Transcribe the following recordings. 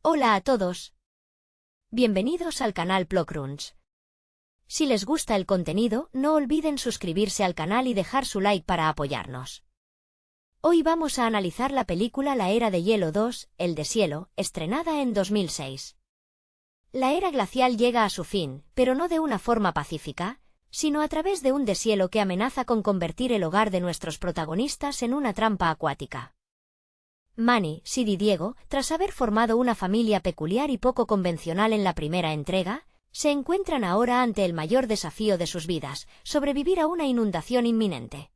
Hola a todos. Bienvenidos al canal Plocrunch. Si les gusta el contenido, no olviden suscribirse al canal y dejar su like para apoyarnos. Hoy vamos a analizar la película La Era de Hielo 2, El Deshielo, estrenada en 2006. La era glacial llega a su fin, pero no de una forma pacífica, sino a través de un deshielo que amenaza con convertir el hogar de nuestros protagonistas en una trampa acuática. Manny, Sid y Diego, tras haber formado una familia peculiar y poco convencional en la primera entrega, se encuentran ahora ante el mayor desafío de sus vidas, sobrevivir a una inundación inminente.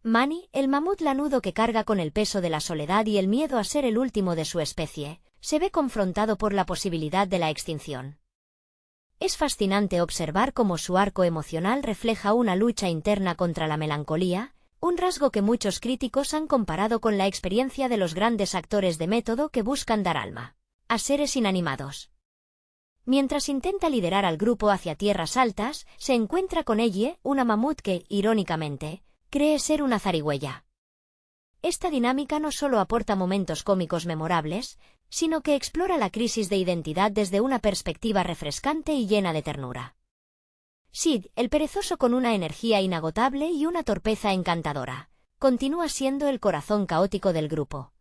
Manny, el mamut lanudo que carga con el peso de la soledad y el miedo a ser el último de su especie, se ve confrontado por la posibilidad de la extinción. Es fascinante observar cómo su arco emocional refleja una lucha interna contra la melancolía, un rasgo que muchos críticos han comparado con la experiencia de los grandes actores de método que buscan dar alma a seres inanimados. Mientras intenta liderar al grupo hacia tierras altas, se encuentra con Ellie, una mamut que, irónicamente, cree ser una zarigüeya. Esta dinámica no solo aporta momentos cómicos memorables, sino que explora la crisis de identidad desde una perspectiva refrescante y llena de ternura. Sid, el perezoso con una energía inagotable y una torpeza encantadora, continúa siendo el corazón caótico del grupo.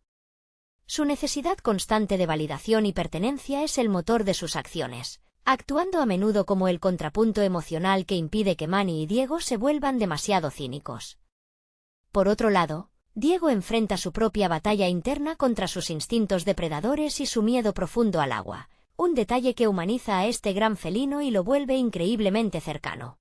Su necesidad constante de validación y pertenencia es el motor de sus acciones, actuando a menudo como el contrapunto emocional que impide que Manny y Diego se vuelvan demasiado cínicos. Por otro lado, Diego enfrenta su propia batalla interna contra sus instintos depredadores y su miedo profundo al agua, un detalle que humaniza a este gran felino y lo vuelve increíblemente cercano.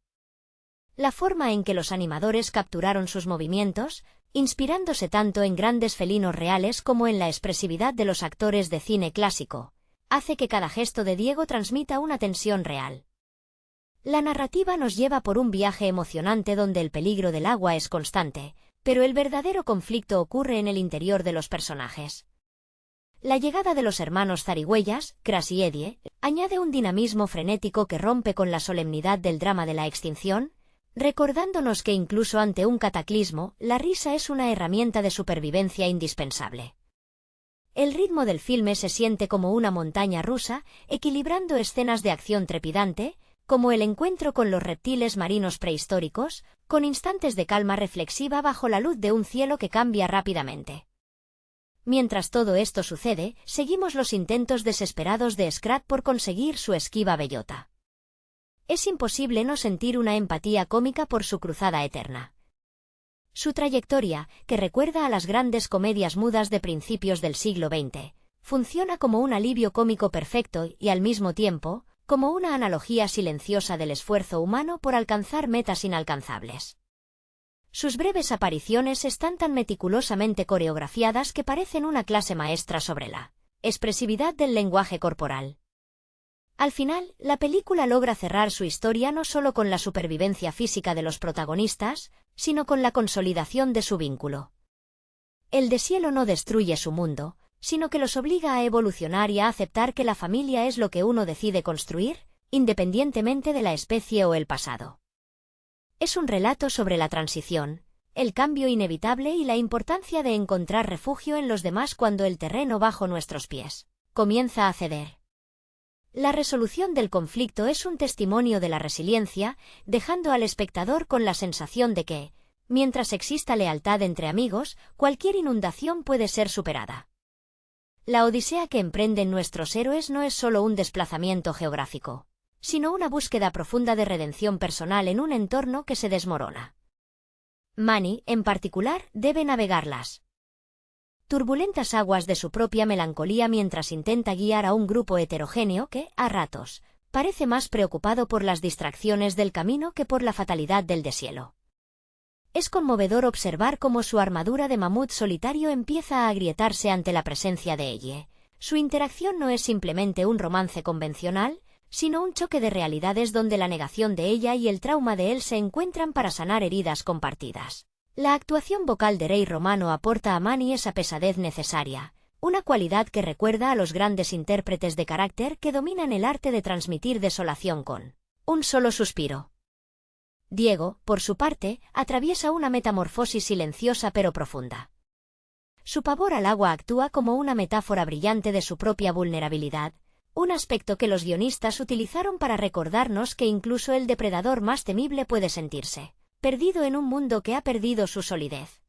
La forma en que los animadores capturaron sus movimientos, inspirándose tanto en grandes felinos reales como en la expresividad de los actores de cine clásico, hace que cada gesto de Diego transmita una tensión real. La narrativa nos lleva por un viaje emocionante donde el peligro del agua es constante, pero el verdadero conflicto ocurre en el interior de los personajes. La llegada de los hermanos zarigüeyas, Crash y Eddie, añade un dinamismo frenético que rompe con la solemnidad del drama de la extinción, recordándonos que incluso ante un cataclismo, la risa es una herramienta de supervivencia indispensable. El ritmo del filme se siente como una montaña rusa, equilibrando escenas de acción trepidante, como el encuentro con los reptiles marinos prehistóricos, con instantes de calma reflexiva bajo la luz de un cielo que cambia rápidamente. Mientras todo esto sucede, seguimos los intentos desesperados de Scrat por conseguir su esquiva bellota. Es imposible no sentir una empatía cómica por su cruzada eterna. Su trayectoria, que recuerda a las grandes comedias mudas de principios del siglo XX, funciona como un alivio cómico perfecto y, al mismo tiempo, como una analogía silenciosa del esfuerzo humano por alcanzar metas inalcanzables. Sus breves apariciones están tan meticulosamente coreografiadas que parecen una clase maestra sobre la expresividad del lenguaje corporal. Al final, la película logra cerrar su historia no solo con la supervivencia física de los protagonistas, sino con la consolidación de su vínculo. El deshielo no destruye su mundo, sino que los obliga a evolucionar y a aceptar que la familia es lo que uno decide construir, independientemente de la especie o el pasado. Es un relato sobre la transición, el cambio inevitable y la importancia de encontrar refugio en los demás cuando el terreno bajo nuestros pies comienza a ceder. La resolución del conflicto es un testimonio de la resiliencia, dejando al espectador con la sensación de que, mientras exista lealtad entre amigos, cualquier inundación puede ser superada. La odisea que emprenden nuestros héroes no es solo un desplazamiento geográfico, sino una búsqueda profunda de redención personal en un entorno que se desmorona. Manny, en particular, debe navegar las turbulentas aguas de su propia melancolía mientras intenta guiar a un grupo heterogéneo que, a ratos, parece más preocupado por las distracciones del camino que por la fatalidad del deshielo. Es conmovedor observar cómo su armadura de mamut solitario empieza a agrietarse ante la presencia de Ellie. Su interacción no es simplemente un romance convencional, sino un choque de realidades donde la negación de ella y el trauma de él se encuentran para sanar heridas compartidas. La actuación vocal de Ray Romano aporta a Manny esa pesadez necesaria, una cualidad que recuerda a los grandes intérpretes de carácter que dominan el arte de transmitir desolación con un solo suspiro. Diego, por su parte, atraviesa una metamorfosis silenciosa pero profunda. Su pavor al agua actúa como una metáfora brillante de su propia vulnerabilidad, un aspecto que los guionistas utilizaron para recordarnos que incluso el depredador más temible puede sentirse perdido en un mundo que ha perdido su solidez.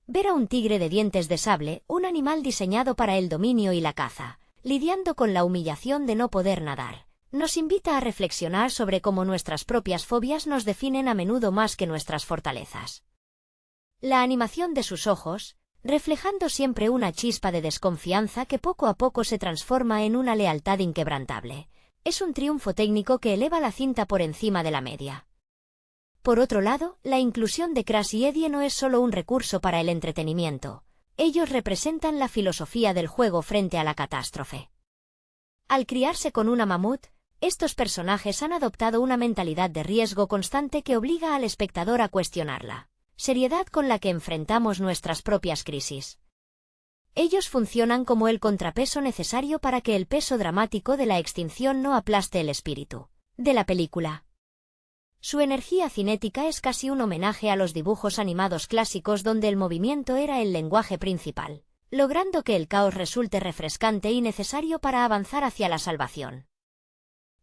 Ver a un tigre de dientes de sable, un animal diseñado para el dominio y la caza, lidiando con la humillación de no poder nadar, nos invita a reflexionar sobre cómo nuestras propias fobias nos definen a menudo más que nuestras fortalezas. La animación de sus ojos, reflejando siempre una chispa de desconfianza que poco a poco se transforma en una lealtad inquebrantable, es un triunfo técnico que eleva la cinta por encima de la media. Por otro lado, la inclusión de Crash y Eddie no es solo un recurso para el entretenimiento, ellos representan la filosofía del juego frente a la catástrofe. Al criarse con una mamut, estos personajes han adoptado una mentalidad de riesgo constante que obliga al espectador a cuestionarla seriedad con la que enfrentamos nuestras propias crisis. Ellos funcionan como el contrapeso necesario para que el peso dramático de la extinción no aplaste el espíritu de la película. Su energía cinética es casi un homenaje a los dibujos animados clásicos donde el movimiento era el lenguaje principal, logrando que el caos resulte refrescante y necesario para avanzar hacia la salvación.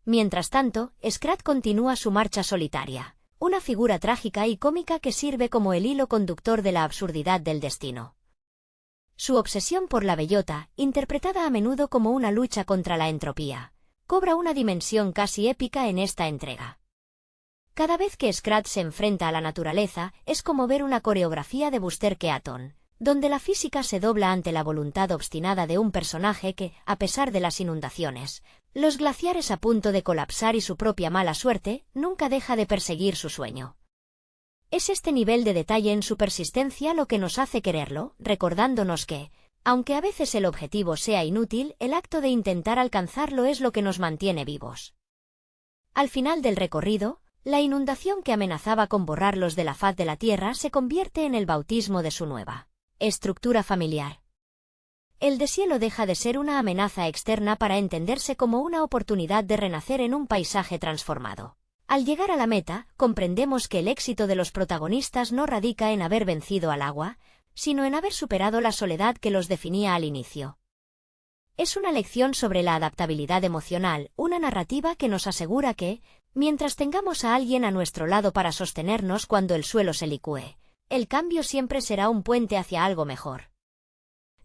Mientras tanto, Scrat continúa su marcha solitaria, una figura trágica y cómica que sirve como el hilo conductor de la absurdidad del destino. Su obsesión por la bellota, interpretada a menudo como una lucha contra la entropía, cobra una dimensión casi épica en esta entrega. Cada vez que Scrat se enfrenta a la naturaleza, es como ver una coreografía de Buster Keaton, donde la física se dobla ante la voluntad obstinada de un personaje que, a pesar de las inundaciones, los glaciares a punto de colapsar y su propia mala suerte, nunca deja de perseguir su sueño. Es este nivel de detalle en su persistencia lo que nos hace quererlo, recordándonos que, aunque a veces el objetivo sea inútil, el acto de intentar alcanzarlo es lo que nos mantiene vivos. Al final del recorrido, la inundación que amenazaba con borrarlos de la faz de la tierra se convierte en el bautismo de su nueva estructura familiar. El deshielo deja de ser una amenaza externa para entenderse como una oportunidad de renacer en un paisaje transformado. Al llegar a la meta, comprendemos que el éxito de los protagonistas no radica en haber vencido al agua, sino en haber superado la soledad que los definía al inicio. Es una lección sobre la adaptabilidad emocional, una narrativa que nos asegura que, mientras tengamos a alguien a nuestro lado para sostenernos cuando el suelo se licúe, el cambio siempre será un puente hacia algo mejor.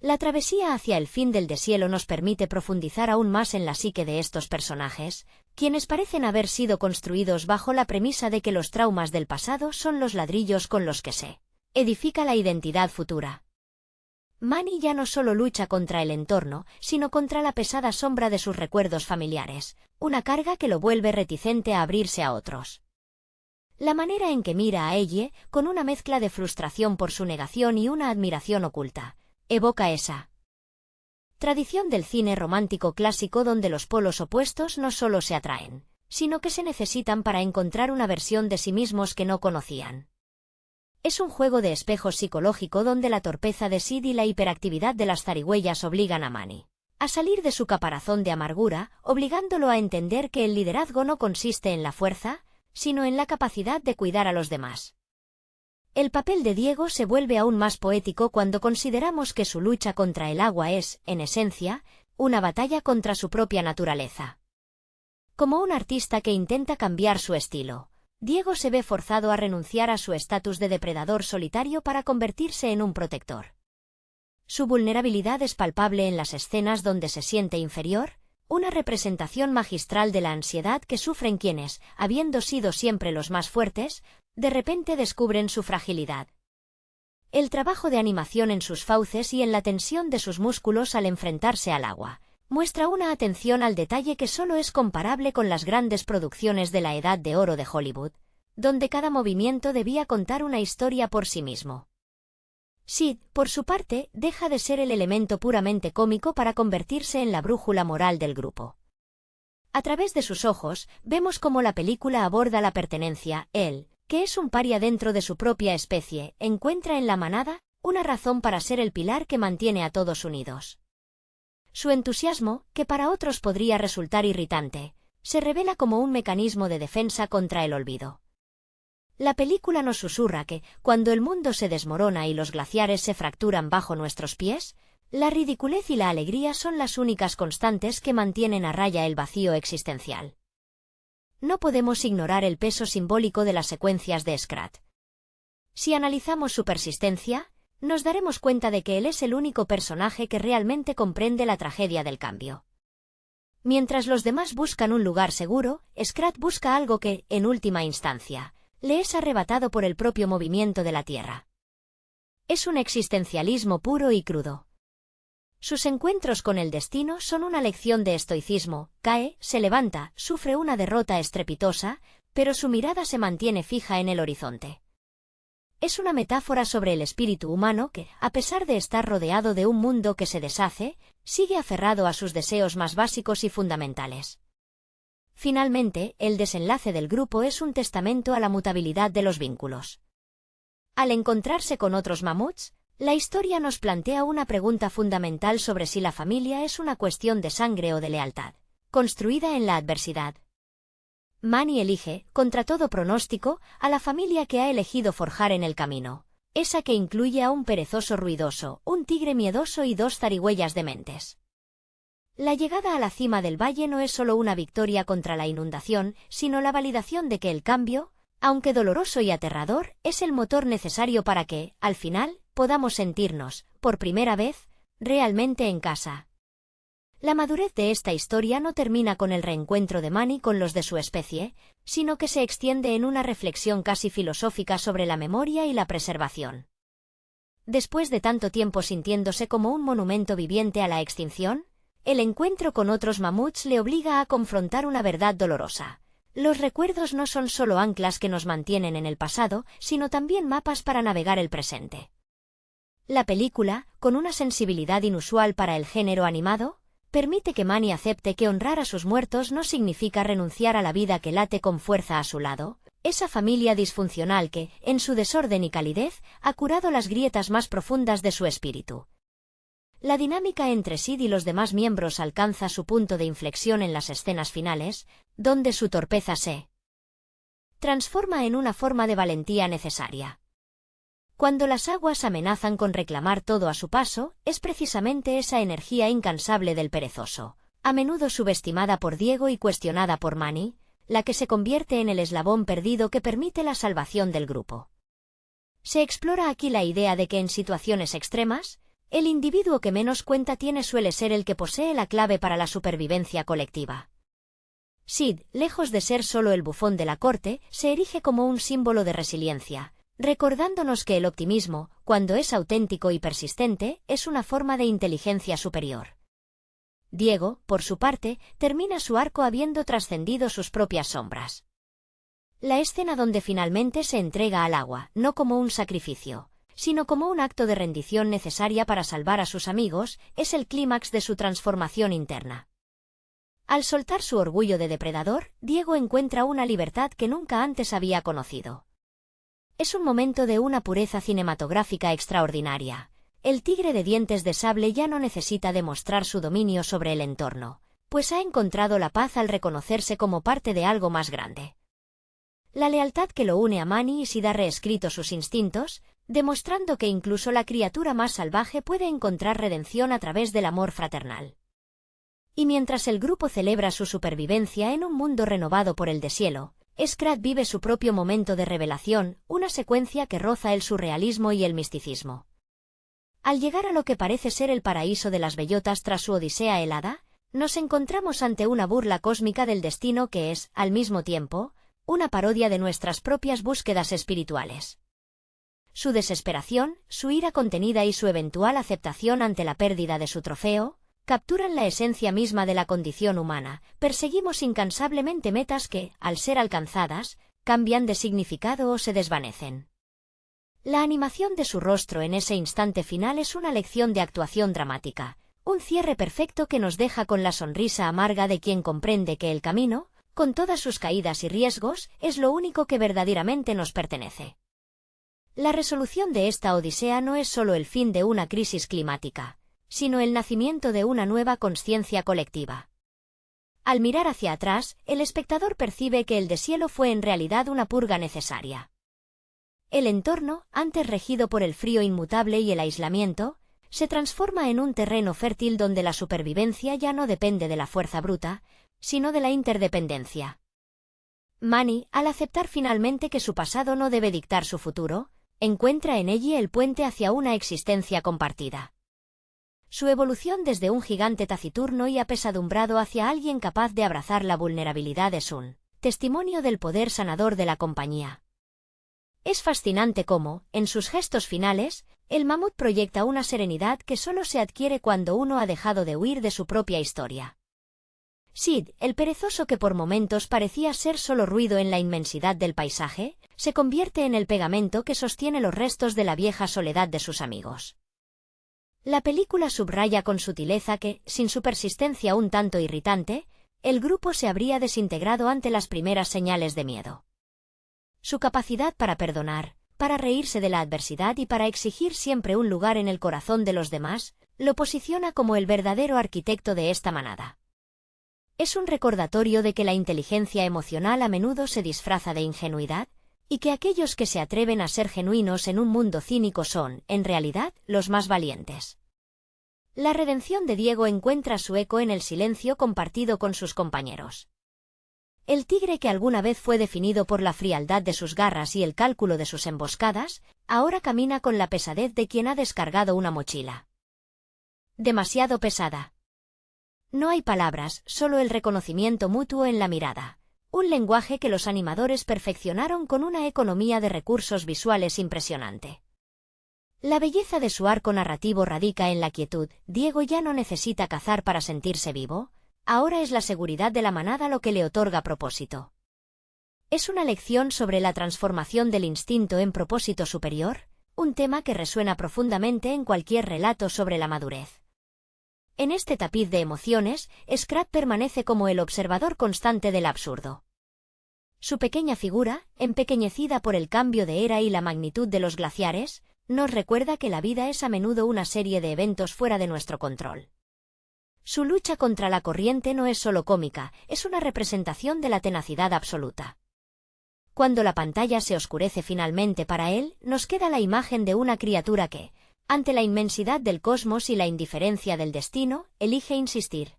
La travesía hacia el fin del deshielo nos permite profundizar aún más en la psique de estos personajes, quienes parecen haber sido construidos bajo la premisa de que los traumas del pasado son los ladrillos con los que se edifica la identidad futura. Manny ya no solo lucha contra el entorno, sino contra la pesada sombra de sus recuerdos familiares, una carga que lo vuelve reticente a abrirse a otros. La manera en que mira a Ellie, con una mezcla de frustración por su negación y una admiración oculta, evoca esa tradición del cine romántico clásico donde los polos opuestos no solo se atraen, sino que se necesitan para encontrar una versión de sí mismos que no conocían. Es un juego de espejo psicológico donde la torpeza de Sid y la hiperactividad de las zarigüeyas obligan a Manny a salir de su caparazón de amargura, obligándolo a entender que el liderazgo no consiste en la fuerza, sino en la capacidad de cuidar a los demás. El papel de Diego se vuelve aún más poético cuando consideramos que su lucha contra el agua es, en esencia, una batalla contra su propia naturaleza. Como un artista que intenta cambiar su estilo, Diego se ve forzado a renunciar a su estatus de depredador solitario para convertirse en un protector. Su vulnerabilidad es palpable en las escenas donde se siente inferior, una representación magistral de la ansiedad que sufren quienes, habiendo sido siempre los más fuertes, de repente descubren su fragilidad. El trabajo de animación en sus fauces y en la tensión de sus músculos al enfrentarse al agua muestra una atención al detalle que solo es comparable con las grandes producciones de la Edad de Oro de Hollywood, donde cada movimiento debía contar una historia por sí mismo. Sid, por su parte, deja de ser el elemento puramente cómico para convertirse en la brújula moral del grupo. A través de sus ojos, vemos cómo la película aborda la pertenencia. Él, que es un paria dentro de su propia especie, encuentra en la manada una razón para ser el pilar que mantiene a todos unidos. Su entusiasmo, que para otros podría resultar irritante, se revela como un mecanismo de defensa contra el olvido. La película nos susurra que, cuando el mundo se desmorona y los glaciares se fracturan bajo nuestros pies, la ridiculez y la alegría son las únicas constantes que mantienen a raya el vacío existencial. No podemos ignorar el peso simbólico de las secuencias de Scrat. Si analizamos su persistencia, nos daremos cuenta de que él es el único personaje que realmente comprende la tragedia del cambio. Mientras los demás buscan un lugar seguro, Scrat busca algo que, en última instancia, le es arrebatado por el propio movimiento de la Tierra. Es un existencialismo puro y crudo. Sus encuentros con el destino son una lección de estoicismo: cae, se levanta, sufre una derrota estrepitosa, pero su mirada se mantiene fija en el horizonte. Es una metáfora sobre el espíritu humano que, a pesar de estar rodeado de un mundo que se deshace, sigue aferrado a sus deseos más básicos y fundamentales. Finalmente, el desenlace del grupo es un testamento a la mutabilidad de los vínculos. Al encontrarse con otros mamuts, la historia nos plantea una pregunta fundamental sobre si la familia es una cuestión de sangre o de lealtad, construida en la adversidad. Manny elige, contra todo pronóstico, a la familia que ha elegido forjar en el camino, esa que incluye a un perezoso ruidoso, un tigre miedoso y dos zarigüeyas dementes. La llegada a la cima del valle no es solo una victoria contra la inundación, sino la validación de que el cambio, aunque doloroso y aterrador, es el motor necesario para que, al final, podamos sentirnos, por primera vez, realmente en casa. La madurez de esta historia no termina con el reencuentro de Manny con los de su especie, sino que se extiende en una reflexión casi filosófica sobre la memoria y la preservación. Después de tanto tiempo sintiéndose como un monumento viviente a la extinción, el encuentro con otros mamuts le obliga a confrontar una verdad dolorosa. Los recuerdos no son solo anclas que nos mantienen en el pasado, sino también mapas para navegar el presente. La película, con una sensibilidad inusual para el género animado, permite que Manny acepte que honrar a sus muertos no significa renunciar a la vida que late con fuerza a su lado, esa familia disfuncional que, en su desorden y calidez, ha curado las grietas más profundas de su espíritu. La dinámica entre Sid y los demás miembros alcanza su punto de inflexión en las escenas finales, donde su torpeza se transforma en una forma de valentía necesaria. Cuando las aguas amenazan con reclamar todo a su paso, es precisamente esa energía incansable del perezoso, a menudo subestimada por Diego y cuestionada por Manny, la que se convierte en el eslabón perdido que permite la salvación del grupo. Se explora aquí la idea de que en situaciones extremas, el individuo que menos cuenta tiene suele ser el que posee la clave para la supervivencia colectiva. Sid, lejos de ser solo el bufón de la corte, se erige como un símbolo de resiliencia, recordándonos que el optimismo, cuando es auténtico y persistente, es una forma de inteligencia superior. Diego, por su parte, termina su arco habiendo trascendido sus propias sombras. La escena donde finalmente se entrega al agua, no como un sacrificio, sino como un acto de rendición necesaria para salvar a sus amigos, es el clímax de su transformación interna. Al soltar su orgullo de depredador, Diego encuentra una libertad que nunca antes había conocido. Es un momento de una pureza cinematográfica extraordinaria. El tigre de dientes de sable ya no necesita demostrar su dominio sobre el entorno, pues ha encontrado la paz al reconocerse como parte de algo más grande. La lealtad que lo une a Manny y Sid ha reescrito sus instintos, demostrando que incluso la criatura más salvaje puede encontrar redención a través del amor fraternal. Y mientras el grupo celebra su supervivencia en un mundo renovado por el deshielo, Scrat vive su propio momento de revelación, una secuencia que roza el surrealismo y el misticismo. Al llegar a lo que parece ser el paraíso de las bellotas tras su odisea helada, nos encontramos ante una burla cósmica del destino que es, al mismo tiempo, una parodia de nuestras propias búsquedas espirituales. Su desesperación, su ira contenida y su eventual aceptación ante la pérdida de su trofeo, capturan la esencia misma de la condición humana. Perseguimos incansablemente metas que, al ser alcanzadas, cambian de significado o se desvanecen. La animación de su rostro en ese instante final es una lección de actuación dramática, un cierre perfecto que nos deja con la sonrisa amarga de quien comprende que el camino, con todas sus caídas y riesgos, es lo único que verdaderamente nos pertenece. La resolución de esta odisea no es solo el fin de una crisis climática, sino el nacimiento de una nueva consciencia colectiva. Al mirar hacia atrás, el espectador percibe que el deshielo fue en realidad una purga necesaria. El entorno, antes regido por el frío inmutable y el aislamiento, se transforma en un terreno fértil donde la supervivencia ya no depende de la fuerza bruta, sino de la interdependencia. Manny, al aceptar finalmente que su pasado no debe dictar su futuro, encuentra en Ellie el puente hacia una existencia compartida. Su evolución desde un gigante taciturno y apesadumbrado hacia alguien capaz de abrazar la vulnerabilidad es un testimonio del poder sanador de la compañía. Es fascinante cómo, en sus gestos finales, el mamut proyecta una serenidad que solo se adquiere cuando uno ha dejado de huir de su propia historia. Sid, el perezoso que por momentos parecía ser solo ruido en la inmensidad del paisaje, se convierte en el pegamento que sostiene los restos de la vieja soledad de sus amigos. La película subraya con sutileza que, sin su persistencia un tanto irritante, el grupo se habría desintegrado ante las primeras señales de miedo. Su capacidad para perdonar, para reírse de la adversidad y para exigir siempre un lugar en el corazón de los demás, lo posiciona como el verdadero arquitecto de esta manada. Es un recordatorio de que la inteligencia emocional a menudo se disfraza de ingenuidad, y que aquellos que se atreven a ser genuinos en un mundo cínico son, en realidad, los más valientes. La redención de Diego encuentra su eco en el silencio compartido con sus compañeros. El tigre que alguna vez fue definido por la frialdad de sus garras y el cálculo de sus emboscadas, ahora camina con la pesadez de quien ha descargado una mochila demasiado pesada. No hay palabras, solo el reconocimiento mutuo en la mirada. Un lenguaje que los animadores perfeccionaron con una economía de recursos visuales impresionante. La belleza de su arco narrativo radica en la quietud. Diego ya no necesita cazar para sentirse vivo, ahora es la seguridad de la manada lo que le otorga propósito. Es una lección sobre la transformación del instinto en propósito superior, un tema que resuena profundamente en cualquier relato sobre la madurez. En este tapiz de emociones, Scrat permanece como el observador constante del absurdo. Su pequeña figura, empequeñecida por el cambio de era y la magnitud de los glaciares, nos recuerda que la vida es a menudo una serie de eventos fuera de nuestro control. Su lucha contra la corriente no es solo cómica, es una representación de la tenacidad absoluta. Cuando la pantalla se oscurece finalmente para él, nos queda la imagen de una criatura que, ante la inmensidad del cosmos y la indiferencia del destino, elige insistir.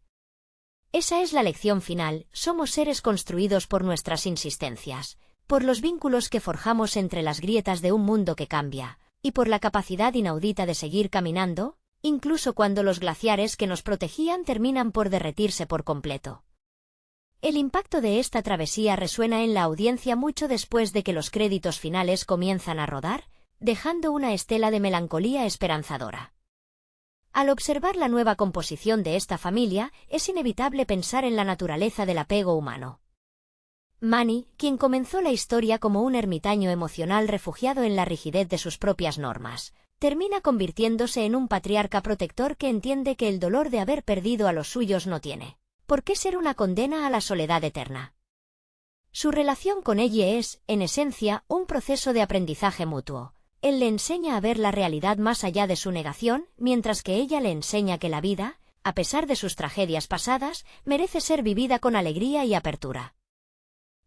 Esa es la lección final: somos seres construidos por nuestras insistencias, por los vínculos que forjamos entre las grietas de un mundo que cambia, y por la capacidad inaudita de seguir caminando, incluso cuando los glaciares que nos protegían terminan por derretirse por completo. El impacto de esta travesía resuena en la audiencia mucho después de que los créditos finales comienzan a rodar, dejando una estela de melancolía esperanzadora. Al observar la nueva composición de esta familia, es inevitable pensar en la naturaleza del apego humano. Manny, quien comenzó la historia como un ermitaño emocional refugiado en la rigidez de sus propias normas, termina convirtiéndose en un patriarca protector que entiende que el dolor de haber perdido a los suyos no tiene por qué ser una condena a la soledad eterna. Su relación con Ellie es, en esencia, un proceso de aprendizaje mutuo. Él le enseña a ver la realidad más allá de su negación, mientras que ella le enseña que la vida, a pesar de sus tragedias pasadas, merece ser vivida con alegría y apertura.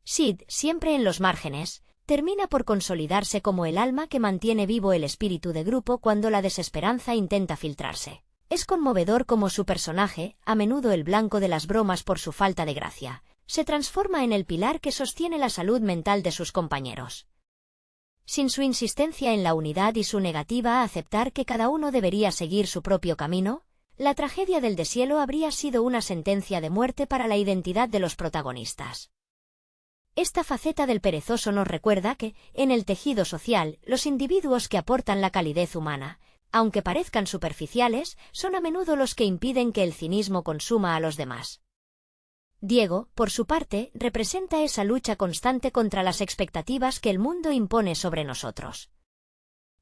Sid, siempre en los márgenes, termina por consolidarse como el alma que mantiene vivo el espíritu de grupo cuando la desesperanza intenta filtrarse. Es conmovedor cómo su personaje, a menudo el blanco de las bromas por su falta de gracia, se transforma en el pilar que sostiene la salud mental de sus compañeros. Sin su insistencia en la unidad y su negativa a aceptar que cada uno debería seguir su propio camino, la tragedia del deshielo habría sido una sentencia de muerte para la identidad de los protagonistas. Esta faceta del perezoso nos recuerda que, en el tejido social, los individuos que aportan la calidez humana, aunque parezcan superficiales, son a menudo los que impiden que el cinismo consuma a los demás. Diego, por su parte, representa esa lucha constante contra las expectativas que el mundo impone sobre nosotros.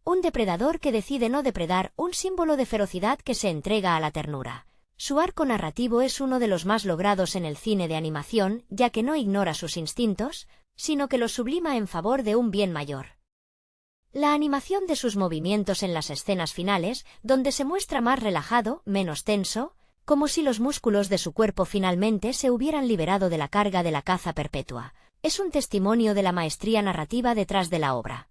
Un depredador que decide no depredar, un símbolo de ferocidad que se entrega a la ternura. Su arco narrativo es uno de los más logrados en el cine de animación, ya que no ignora sus instintos, sino que los sublima en favor de un bien mayor. La animación de sus movimientos en las escenas finales, donde se muestra más relajado, menos tenso, como si los músculos de su cuerpo finalmente se hubieran liberado de la carga de la caza perpetua, es un testimonio de la maestría narrativa detrás de la obra.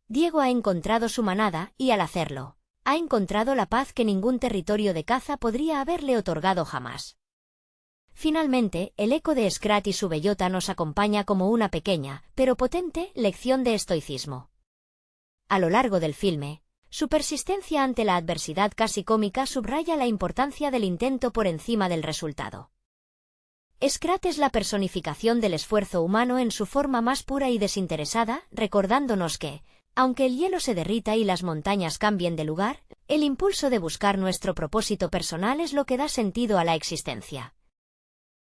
Diego ha encontrado su manada y, al hacerlo, ha encontrado la paz que ningún territorio de caza podría haberle otorgado jamás. Finalmente, el eco de Scrat y su bellota nos acompaña como una pequeña, pero potente, lección de estoicismo. A lo largo del filme, su persistencia ante la adversidad casi cómica subraya la importancia del intento por encima del resultado. Scrat es la personificación del esfuerzo humano en su forma más pura y desinteresada, recordándonos que, aunque el hielo se derrita y las montañas cambien de lugar, el impulso de buscar nuestro propósito personal es lo que da sentido a la existencia.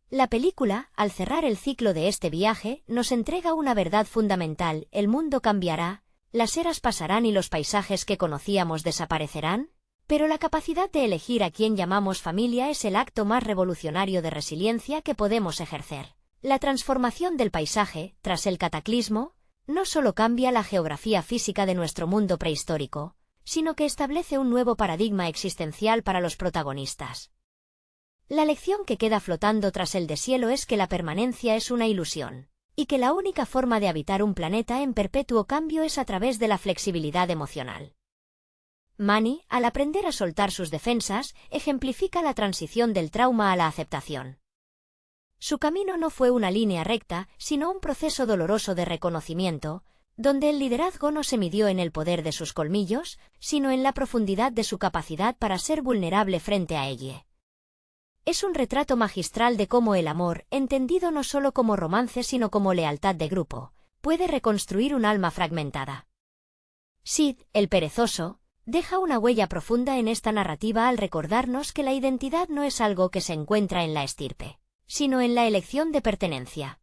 La película, al cerrar el ciclo de este viaje, nos entrega una verdad fundamental: el mundo cambiará, las eras pasarán y los paisajes que conocíamos desaparecerán, pero la capacidad de elegir a quien llamamos familia es el acto más revolucionario de resiliencia que podemos ejercer. La transformación del paisaje, tras el cataclismo, no solo cambia la geografía física de nuestro mundo prehistórico, sino que establece un nuevo paradigma existencial para los protagonistas. La lección que queda flotando tras el deshielo es que la permanencia es una ilusión, y que la única forma de habitar un planeta en perpetuo cambio es a través de la flexibilidad emocional. Manny, al aprender a soltar sus defensas, ejemplifica la transición del trauma a la aceptación. Su camino no fue una línea recta, sino un proceso doloroso de reconocimiento, donde el liderazgo no se midió en el poder de sus colmillos, sino en la profundidad de su capacidad para ser vulnerable frente a ella. Es un retrato magistral de cómo el amor, entendido no solo como romance sino como lealtad de grupo, puede reconstruir un alma fragmentada. Sid, el perezoso, deja una huella profunda en esta narrativa al recordarnos que la identidad no es algo que se encuentra en la estirpe, sino en la elección de pertenencia.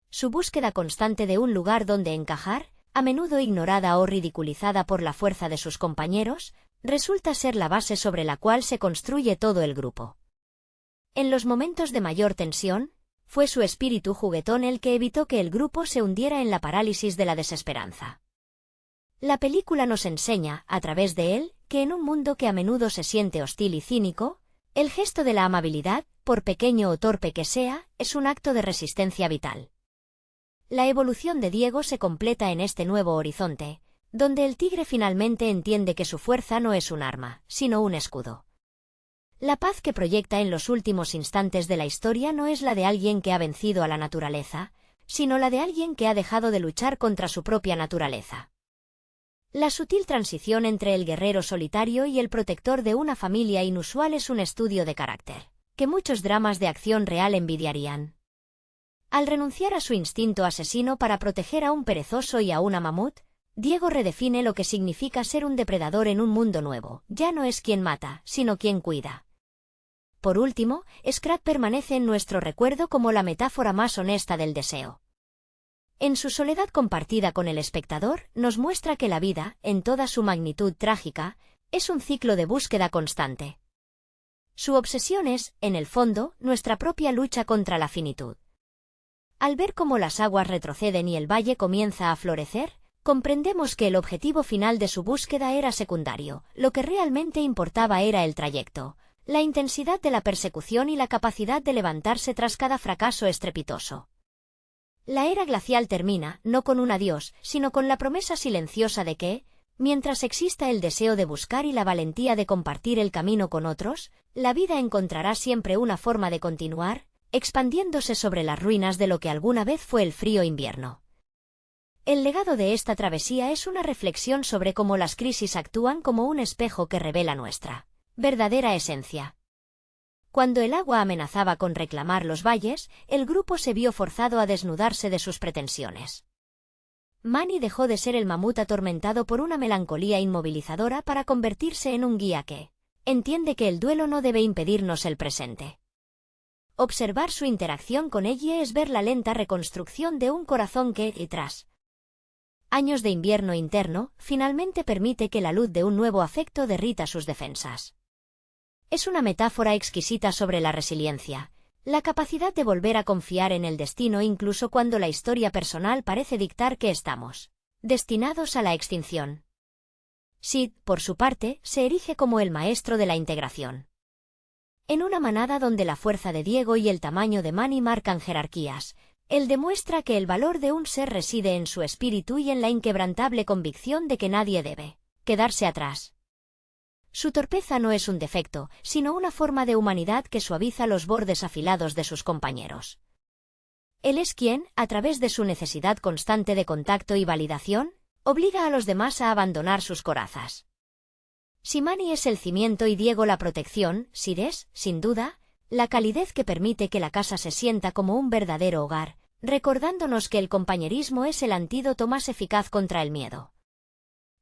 Su búsqueda constante de un lugar donde encajar, a menudo ignorada o ridiculizada por la fuerza de sus compañeros, resulta ser la base sobre la cual se construye todo el grupo. En los momentos de mayor tensión, fue su espíritu juguetón el que evitó que el grupo se hundiera en la parálisis de la desesperanza. La película nos enseña, a través de él, que en un mundo que a menudo se siente hostil y cínico, el gesto de la amabilidad, por pequeño o torpe que sea, es un acto de resistencia vital. La evolución de Diego se completa en este nuevo horizonte, donde el tigre finalmente entiende que su fuerza no es un arma, sino un escudo. La paz que proyecta en los últimos instantes de la historia no es la de alguien que ha vencido a la naturaleza, sino la de alguien que ha dejado de luchar contra su propia naturaleza. La sutil transición entre el guerrero solitario y el protector de una familia inusual es un estudio de carácter, que muchos dramas de acción real envidiarían. Al renunciar a su instinto asesino para proteger a un perezoso y a una mamut, Diego redefine lo que significa ser un depredador en un mundo nuevo. Ya no es quien mata, sino quien cuida. Por último, Scrat permanece en nuestro recuerdo como la metáfora más honesta del deseo. En su soledad compartida con el espectador, nos muestra que la vida, en toda su magnitud trágica, es un ciclo de búsqueda constante. Su obsesión es, en el fondo, nuestra propia lucha contra la finitud. Al ver cómo las aguas retroceden y el valle comienza a florecer, comprendemos que el objetivo final de su búsqueda era secundario. Lo que realmente importaba era el trayecto, la intensidad de la persecución y la capacidad de levantarse tras cada fracaso estrepitoso. La era glacial termina, no con un adiós, sino con la promesa silenciosa de que, mientras exista el deseo de buscar y la valentía de compartir el camino con otros, la vida encontrará siempre una forma de continuar, expandiéndose sobre las ruinas de lo que alguna vez fue el frío invierno. El legado de esta travesía es una reflexión sobre cómo las crisis actúan como un espejo que revela nuestra verdadera esencia. Cuando el agua amenazaba con reclamar los valles, el grupo se vio forzado a desnudarse de sus pretensiones. Manny dejó de ser el mamut atormentado por una melancolía inmovilizadora para convertirse en un guía que entiende que el duelo no debe impedirnos el presente. Observar su interacción con ella es ver la lenta reconstrucción de un corazón que, y tras años de invierno interno, finalmente permite que la luz de un nuevo afecto derrita sus defensas. Es una metáfora exquisita sobre la resiliencia, la capacidad de volver a confiar en el destino incluso cuando la historia personal parece dictar que estamos destinados a la extinción. Sid, por su parte, se erige como el maestro de la integración. En una manada donde la fuerza de Diego y el tamaño de Manny marcan jerarquías, Él demuestra que el valor de un ser reside en su espíritu y en la inquebrantable convicción de que nadie debe quedarse atrás. Su torpeza no es un defecto, sino una forma de humanidad que suaviza los bordes afilados de sus compañeros. Él es quien, a través de su necesidad constante de contacto y validación, obliga a los demás a abandonar sus corazas. Si Manny es el cimiento y Diego la protección, Sid es, sin duda, la calidez que permite que la casa se sienta como un verdadero hogar, recordándonos que el compañerismo es el antídoto más eficaz contra el miedo.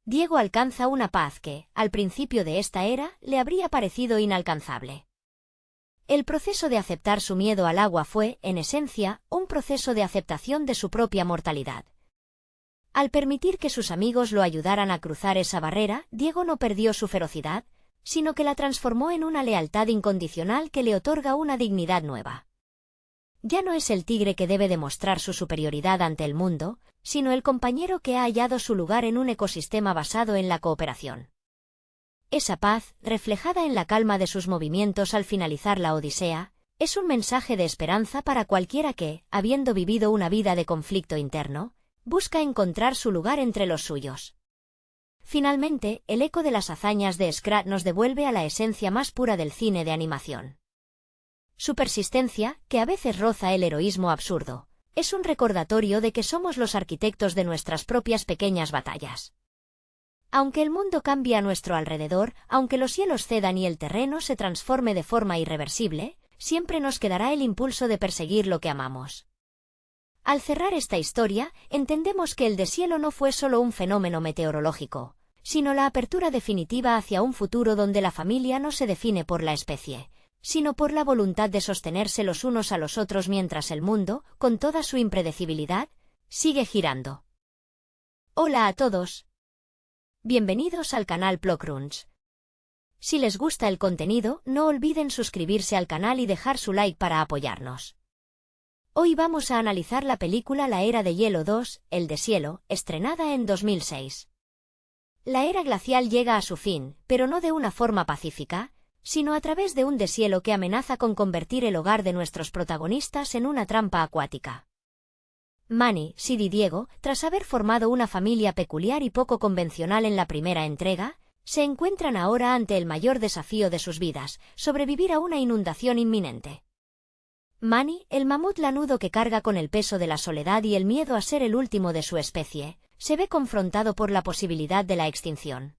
Diego alcanza una paz que, al principio de esta era, le habría parecido inalcanzable. El proceso de aceptar su miedo al agua fue, en esencia, un proceso de aceptación de su propia mortalidad. Al permitir que sus amigos lo ayudaran a cruzar esa barrera, Diego no perdió su ferocidad, sino que la transformó en una lealtad incondicional que le otorga una dignidad nueva. Ya no es el tigre que debe demostrar su superioridad ante el mundo, sino el compañero que ha hallado su lugar en un ecosistema basado en la cooperación. Esa paz, reflejada en la calma de sus movimientos al finalizar la Odisea, es un mensaje de esperanza para cualquiera que, habiendo vivido una vida de conflicto interno, busca encontrar su lugar entre los suyos. Finalmente, el eco de las hazañas de Scrat nos devuelve a la esencia más pura del cine de animación. Su persistencia, que a veces roza el heroísmo absurdo, es un recordatorio de que somos los arquitectos de nuestras propias pequeñas batallas. Aunque el mundo cambie a nuestro alrededor, aunque los cielos cedan y el terreno se transforme de forma irreversible, siempre nos quedará el impulso de perseguir lo que amamos. Al cerrar esta historia, entendemos que el deshielo no fue solo un fenómeno meteorológico, sino la apertura definitiva hacia un futuro donde la familia no se define por la especie, sino por la voluntad de sostenerse los unos a los otros mientras el mundo, con toda su impredecibilidad, sigue girando. Hola a todos. Bienvenidos al canal Plokrunch. Si les gusta el contenido, no olviden suscribirse al canal y dejar su like para apoyarnos. Hoy vamos a analizar la película La Era de Hielo 2, El Deshielo, estrenada en 2006. La era glacial llega a su fin, pero no de una forma pacífica, sino a través de un deshielo que amenaza con convertir el hogar de nuestros protagonistas en una trampa acuática. Manny, Sid y Diego, tras haber formado una familia peculiar y poco convencional en la primera entrega, se encuentran ahora ante el mayor desafío de sus vidas, sobrevivir a una inundación inminente. Manny, el mamut lanudo que carga con el peso de la soledad y el miedo a ser el último de su especie, se ve confrontado por la posibilidad de la extinción.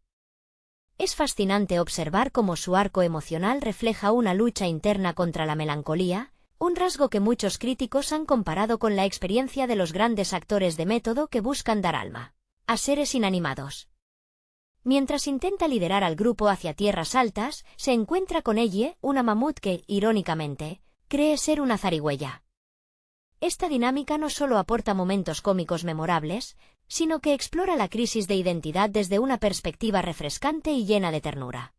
Es fascinante observar cómo su arco emocional refleja una lucha interna contra la melancolía, un rasgo que muchos críticos han comparado con la experiencia de los grandes actores de método que buscan dar alma a seres inanimados. Mientras intenta liderar al grupo hacia tierras altas, se encuentra con Ellie, una mamut que, irónicamente, cree ser una zarigüeya. Esta dinámica no solo aporta momentos cómicos memorables, sino que explora la crisis de identidad desde una perspectiva refrescante y llena de ternura.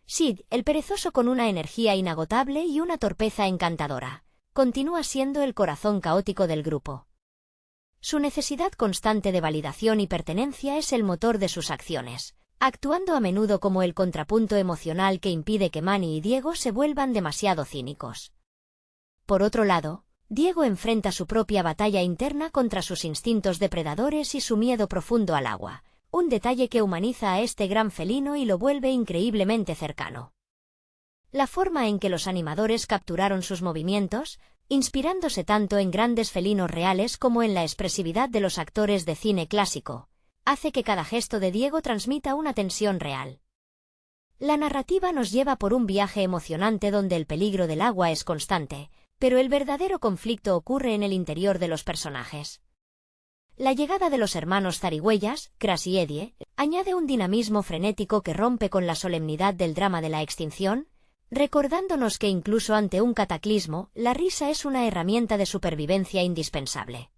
Sid, el perezoso con una energía inagotable y una torpeza encantadora, continúa siendo el corazón caótico del grupo. Su necesidad constante de validación y pertenencia es el motor de sus acciones, actuando a menudo como el contrapunto emocional que impide que Manny y Diego se vuelvan demasiado cínicos. Por otro lado, Diego enfrenta su propia batalla interna contra sus instintos depredadores y su miedo profundo al agua, un detalle que humaniza a este gran felino y lo vuelve increíblemente cercano. La forma en que los animadores capturaron sus movimientos, inspirándose tanto en grandes felinos reales como en la expresividad de los actores de cine clásico, hace que cada gesto de Diego transmita una tensión real. La narrativa nos lleva por un viaje emocionante donde el peligro del agua es constante, pero el verdadero conflicto ocurre en el interior de los personajes. La llegada de los hermanos zarigüeyas, Crash y Eddie, añade un dinamismo frenético que rompe con la solemnidad del drama de la extinción, recordándonos que incluso ante un cataclismo, la risa es una herramienta de supervivencia indispensable.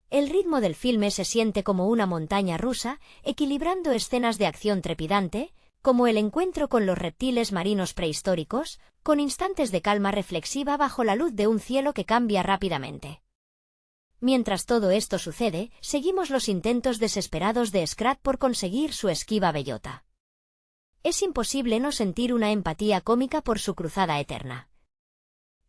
El ritmo del filme se siente como una montaña rusa, equilibrando escenas de acción trepidante, como el encuentro con los reptiles marinos prehistóricos, con instantes de calma reflexiva bajo la luz de un cielo que cambia rápidamente. Mientras todo esto sucede, seguimos los intentos desesperados de Scrat por conseguir su esquiva bellota. Es imposible no sentir una empatía cómica por su cruzada eterna.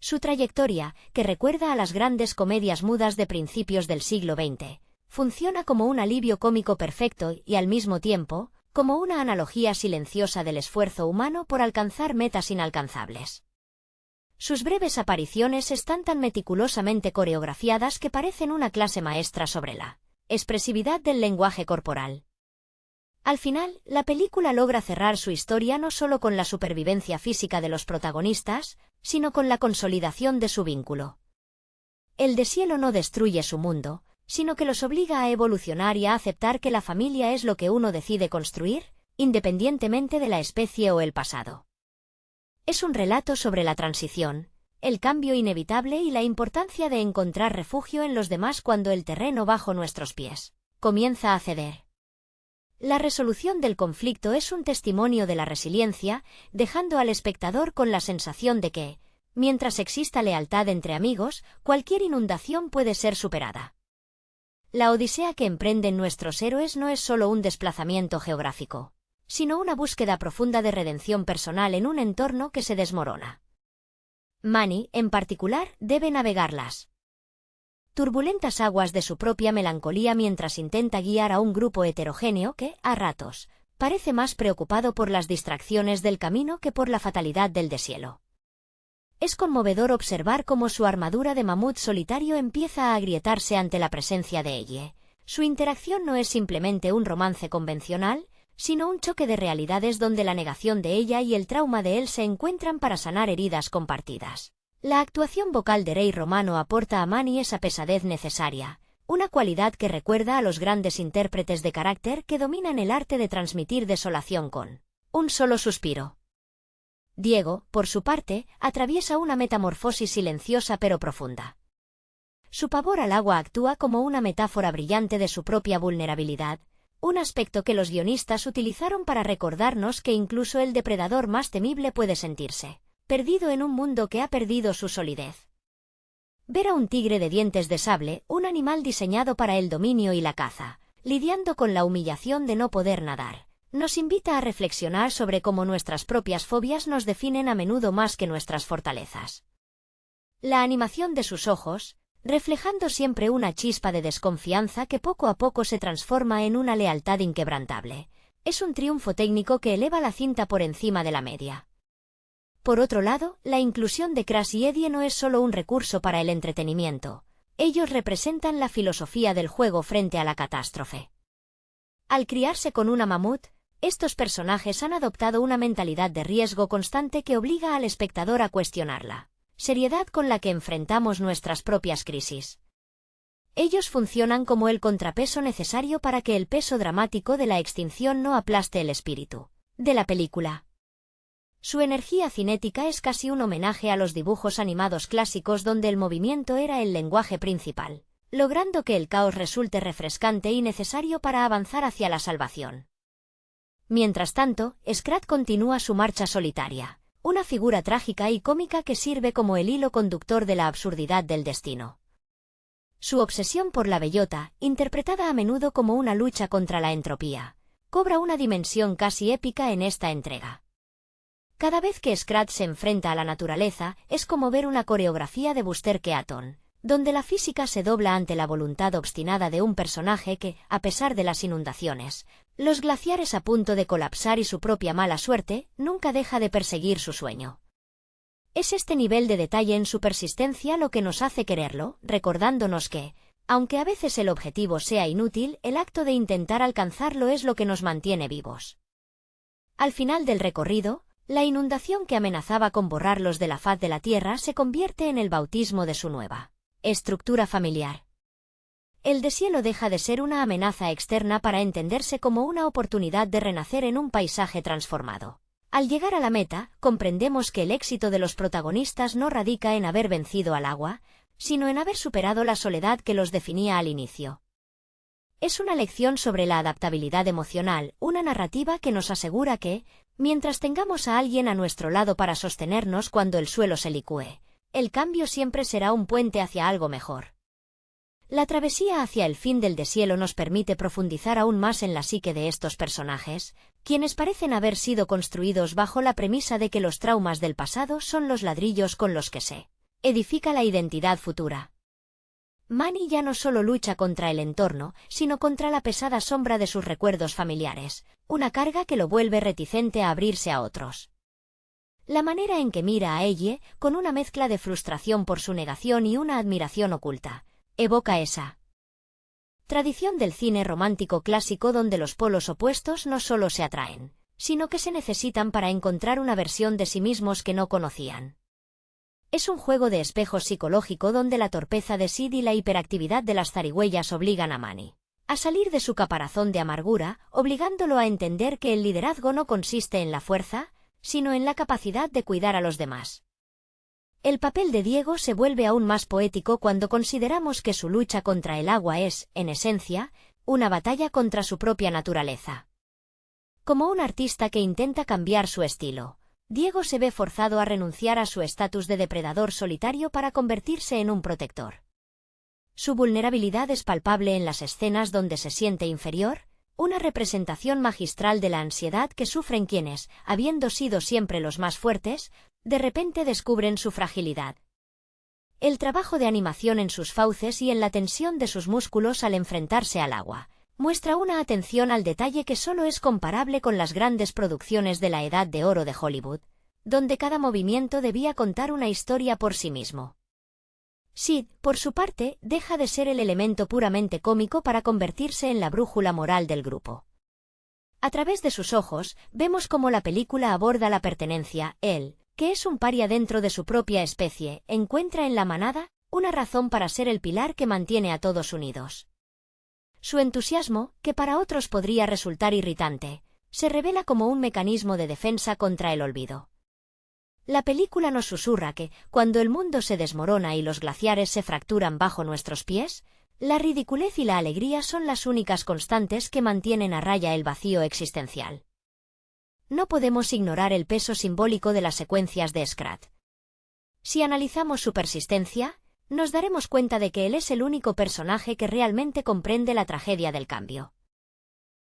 Su trayectoria, que recuerda a las grandes comedias mudas de principios del siglo XX, funciona como un alivio cómico perfecto y, al mismo tiempo, como una analogía silenciosa del esfuerzo humano por alcanzar metas inalcanzables. Sus breves apariciones están tan meticulosamente coreografiadas que parecen una clase maestra sobre la expresividad del lenguaje corporal. Al final, la película logra cerrar su historia no solo con la supervivencia física de los protagonistas, sino con la consolidación de su vínculo. El deshielo no destruye su mundo, sino que los obliga a evolucionar y a aceptar que la familia es lo que uno decide construir, independientemente de la especie o el pasado. Es un relato sobre la transición, el cambio inevitable y la importancia de encontrar refugio en los demás cuando el terreno bajo nuestros pies comienza a ceder. La resolución del conflicto es un testimonio de la resiliencia, dejando al espectador con la sensación de que, mientras exista lealtad entre amigos, cualquier inundación puede ser superada. La odisea que emprenden nuestros héroes no es solo un desplazamiento geográfico, sino una búsqueda profunda de redención personal en un entorno que se desmorona. Manny, en particular, debe navegar las turbulentas aguas de su propia melancolía mientras intenta guiar a un grupo heterogéneo que, a ratos, parece más preocupado por las distracciones del camino que por la fatalidad del deshielo. Es conmovedor observar cómo su armadura de mamut solitario empieza a agrietarse ante la presencia de ella. Su interacción no es simplemente un romance convencional, sino un choque de realidades donde la negación de ella y el trauma de él se encuentran para sanar heridas compartidas. La actuación vocal de Ray Romano aporta a Manny esa pesadez necesaria, una cualidad que recuerda a los grandes intérpretes de carácter que dominan el arte de transmitir desolación con un solo suspiro. Diego, por su parte, atraviesa una metamorfosis silenciosa pero profunda. Su pavor al agua actúa como una metáfora brillante de su propia vulnerabilidad, un aspecto que los guionistas utilizaron para recordarnos que incluso el depredador más temible puede sentirse perdido en un mundo que ha perdido su solidez. Ver a un tigre de dientes de sable, un animal diseñado para el dominio y la caza, lidiando con la humillación de no poder nadar, nos invita a reflexionar sobre cómo nuestras propias fobias nos definen a menudo más que nuestras fortalezas. La animación de sus ojos, reflejando siempre una chispa de desconfianza que poco a poco se transforma en una lealtad inquebrantable, es un triunfo técnico que eleva la cinta por encima de la media. Por otro lado, la inclusión de Crash y Eddie no es solo un recurso para el entretenimiento. Ellos representan la filosofía del juego frente a la catástrofe. Al criarse con una mamut, estos personajes han adoptado una mentalidad de riesgo constante que obliga al espectador a cuestionar la seriedad con la que enfrentamos nuestras propias crisis. Ellos funcionan como el contrapeso necesario para que el peso dramático de la extinción no aplaste el espíritu de la película. Su energía cinética es casi un homenaje a los dibujos animados clásicos donde el movimiento era el lenguaje principal, logrando que el caos resulte refrescante y necesario para avanzar hacia la salvación. Mientras tanto, Scrat continúa su marcha solitaria, una figura trágica y cómica que sirve como el hilo conductor de la absurdidad del destino. Su obsesión por la bellota, interpretada a menudo como una lucha contra la entropía, cobra una dimensión casi épica en esta entrega. Cada vez que Scrat se enfrenta a la naturaleza, es como ver una coreografía de Buster Keaton, donde la física se dobla ante la voluntad obstinada de un personaje que, a pesar de las inundaciones, los glaciares a punto de colapsar y su propia mala suerte, nunca deja de perseguir su sueño. Es este nivel de detalle en su persistencia lo que nos hace quererlo, recordándonos que, aunque a veces el objetivo sea inútil, el acto de intentar alcanzarlo es lo que nos mantiene vivos. Al final del recorrido, la inundación que amenazaba con borrarlos de la faz de la tierra se convierte en el bautismo de su nueva estructura familiar. El deshielo deja de ser una amenaza externa para entenderse como una oportunidad de renacer en un paisaje transformado. Al llegar a la meta, comprendemos que el éxito de los protagonistas no radica en haber vencido al agua, sino en haber superado la soledad que los definía al inicio. Es una lección sobre la adaptabilidad emocional, una narrativa que nos asegura que, mientras tengamos a alguien a nuestro lado para sostenernos cuando el suelo se licúe, el cambio siempre será un puente hacia algo mejor. La travesía hacia el fin del deshielo nos permite profundizar aún más en la psique de estos personajes, quienes parecen haber sido construidos bajo la premisa de que los traumas del pasado son los ladrillos con los que se edifica la identidad futura. Manny ya no solo lucha contra el entorno, sino contra la pesada sombra de sus recuerdos familiares, una carga que lo vuelve reticente a abrirse a otros. La manera en que mira a Elle, con una mezcla de frustración por su negación y una admiración oculta, evoca esa tradición del cine romántico clásico donde los polos opuestos no solo se atraen, sino que se necesitan para encontrar una versión de sí mismos que no conocían. Es un juego de espejos psicológico donde la torpeza de Sid y la hiperactividad de las zarigüeyas obligan a Manny a salir de su caparazón de amargura, obligándolo a entender que el liderazgo no consiste en la fuerza, sino en la capacidad de cuidar a los demás. El papel de Diego se vuelve aún más poético cuando consideramos que su lucha contra el agua es, en esencia, una batalla contra su propia naturaleza. Como un artista que intenta cambiar su estilo, Diego se ve forzado a renunciar a su estatus de depredador solitario para convertirse en un protector. Su vulnerabilidad es palpable en las escenas donde se siente inferior, una representación magistral de la ansiedad que sufren quienes, habiendo sido siempre los más fuertes, de repente descubren su fragilidad. El trabajo de animación en sus fauces y en la tensión de sus músculos al enfrentarse al agua muestra una atención al detalle que solo es comparable con las grandes producciones de la Edad de Oro de Hollywood, donde cada movimiento debía contar una historia por sí mismo. Sid, por su parte, deja de ser el elemento puramente cómico para convertirse en la brújula moral del grupo. A través de sus ojos, vemos cómo la película aborda la pertenencia. Él, que es un paria dentro de su propia especie, encuentra en la manada una razón para ser el pilar que mantiene a todos unidos. Su entusiasmo, que para otros podría resultar irritante, se revela como un mecanismo de defensa contra el olvido. La película nos susurra que, cuando el mundo se desmorona y los glaciares se fracturan bajo nuestros pies, la ridiculez y la alegría son las únicas constantes que mantienen a raya el vacío existencial. No podemos ignorar el peso simbólico de las secuencias de Scrat. Si analizamos su persistencia, nos daremos cuenta de que él es el único personaje que realmente comprende la tragedia del cambio.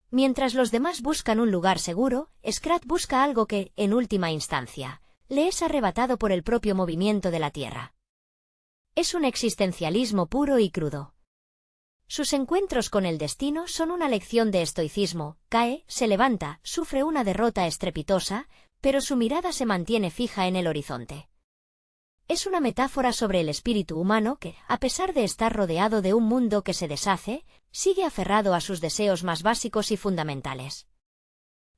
Mientras los demás buscan un lugar seguro, Scrat busca algo que, en última instancia, le es arrebatado por el propio movimiento de la Tierra. Es un existencialismo puro y crudo. Sus encuentros con el destino son una lección de estoicismo. Cae, se levanta, sufre una derrota estrepitosa, pero su mirada se mantiene fija en el horizonte. Es una metáfora sobre el espíritu humano que, a pesar de estar rodeado de un mundo que se deshace, sigue aferrado a sus deseos más básicos y fundamentales.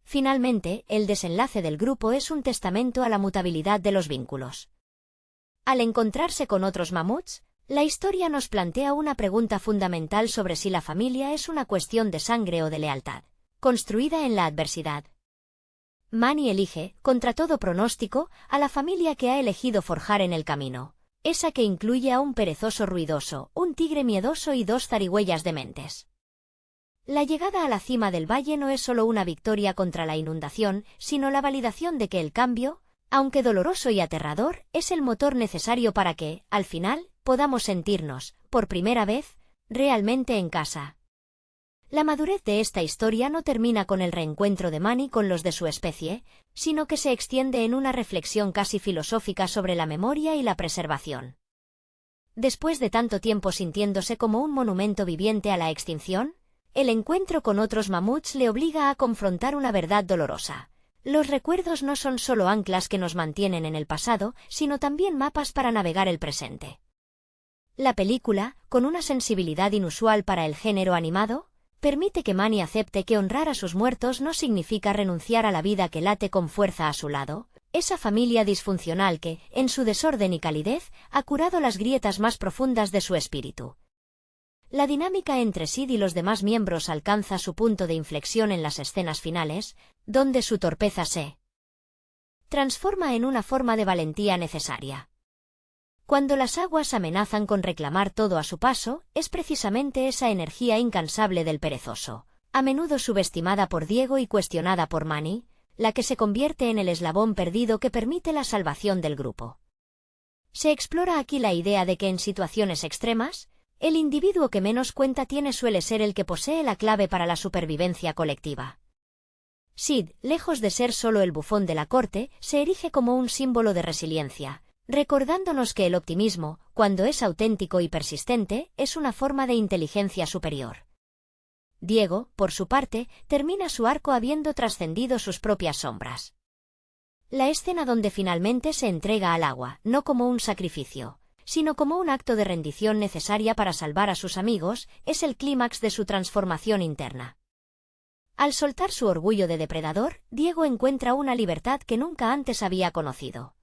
Finalmente, el desenlace del grupo es un testamento a la mutabilidad de los vínculos. Al encontrarse con otros mamuts, la historia nos plantea una pregunta fundamental sobre si la familia es una cuestión de sangre o de lealtad, construida en la adversidad. Manny elige, contra todo pronóstico, a la familia que ha elegido forjar en el camino, esa que incluye a un perezoso ruidoso, un tigre miedoso y dos zarigüeyas dementes. La llegada a la cima del valle no es solo una victoria contra la inundación, sino la validación de que el cambio, aunque doloroso y aterrador, es el motor necesario para que, al final, podamos sentirnos, por primera vez, realmente en casa. La madurez de esta historia no termina con el reencuentro de Manny con los de su especie, sino que se extiende en una reflexión casi filosófica sobre la memoria y la preservación. Después de tanto tiempo sintiéndose como un monumento viviente a la extinción, el encuentro con otros mamuts le obliga a confrontar una verdad dolorosa. Los recuerdos no son solo anclas que nos mantienen en el pasado, sino también mapas para navegar el presente. La película, con una sensibilidad inusual para el género animado, permite que Manny acepte que honrar a sus muertos no significa renunciar a la vida que late con fuerza a su lado, esa familia disfuncional que, en su desorden y calidez, ha curado las grietas más profundas de su espíritu. La dinámica entre Sid y los demás miembros alcanza su punto de inflexión en las escenas finales, donde su torpeza se transforma en una forma de valentía necesaria. Cuando las aguas amenazan con reclamar todo a su paso, es precisamente esa energía incansable del perezoso, a menudo subestimada por Diego y cuestionada por Manny, la que se convierte en el eslabón perdido que permite la salvación del grupo. Se explora aquí la idea de que en situaciones extremas, el individuo que menos cuenta suele ser el que posee la clave para la supervivencia colectiva. Sid, lejos de ser solo el bufón de la corte, se erige como un símbolo de resiliencia, recordándonos que el optimismo, cuando es auténtico y persistente, es una forma de inteligencia superior. Diego, por su parte, termina su arco habiendo trascendido sus propias sombras. La escena donde finalmente se entrega al agua, no como un sacrificio, sino como un acto de rendición necesaria para salvar a sus amigos, es el clímax de su transformación interna. Al soltar su orgullo de depredador, Diego encuentra una libertad que nunca antes había conocido.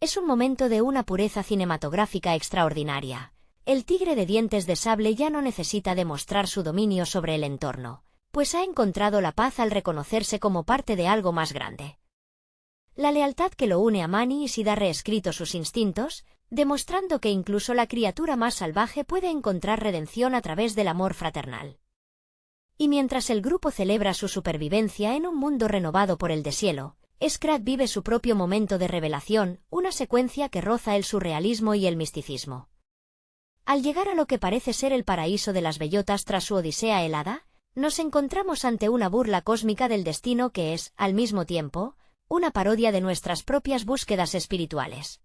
Es un momento de una pureza cinematográfica extraordinaria. El tigre de dientes de sable ya no necesita demostrar su dominio sobre el entorno, pues ha encontrado la paz al reconocerse como parte de algo más grande. La lealtad que lo une a Manny y Sid ha reescrito sus instintos, demostrando que incluso la criatura más salvaje puede encontrar redención a través del amor fraternal. Y mientras el grupo celebra su supervivencia en un mundo renovado por el deshielo, Scrat vive su propio momento de revelación, una secuencia que roza el surrealismo y el misticismo. Al llegar a lo que parece ser el paraíso de las bellotas tras su odisea helada, nos encontramos ante una burla cósmica del destino que es, al mismo tiempo, una parodia de nuestras propias búsquedas espirituales.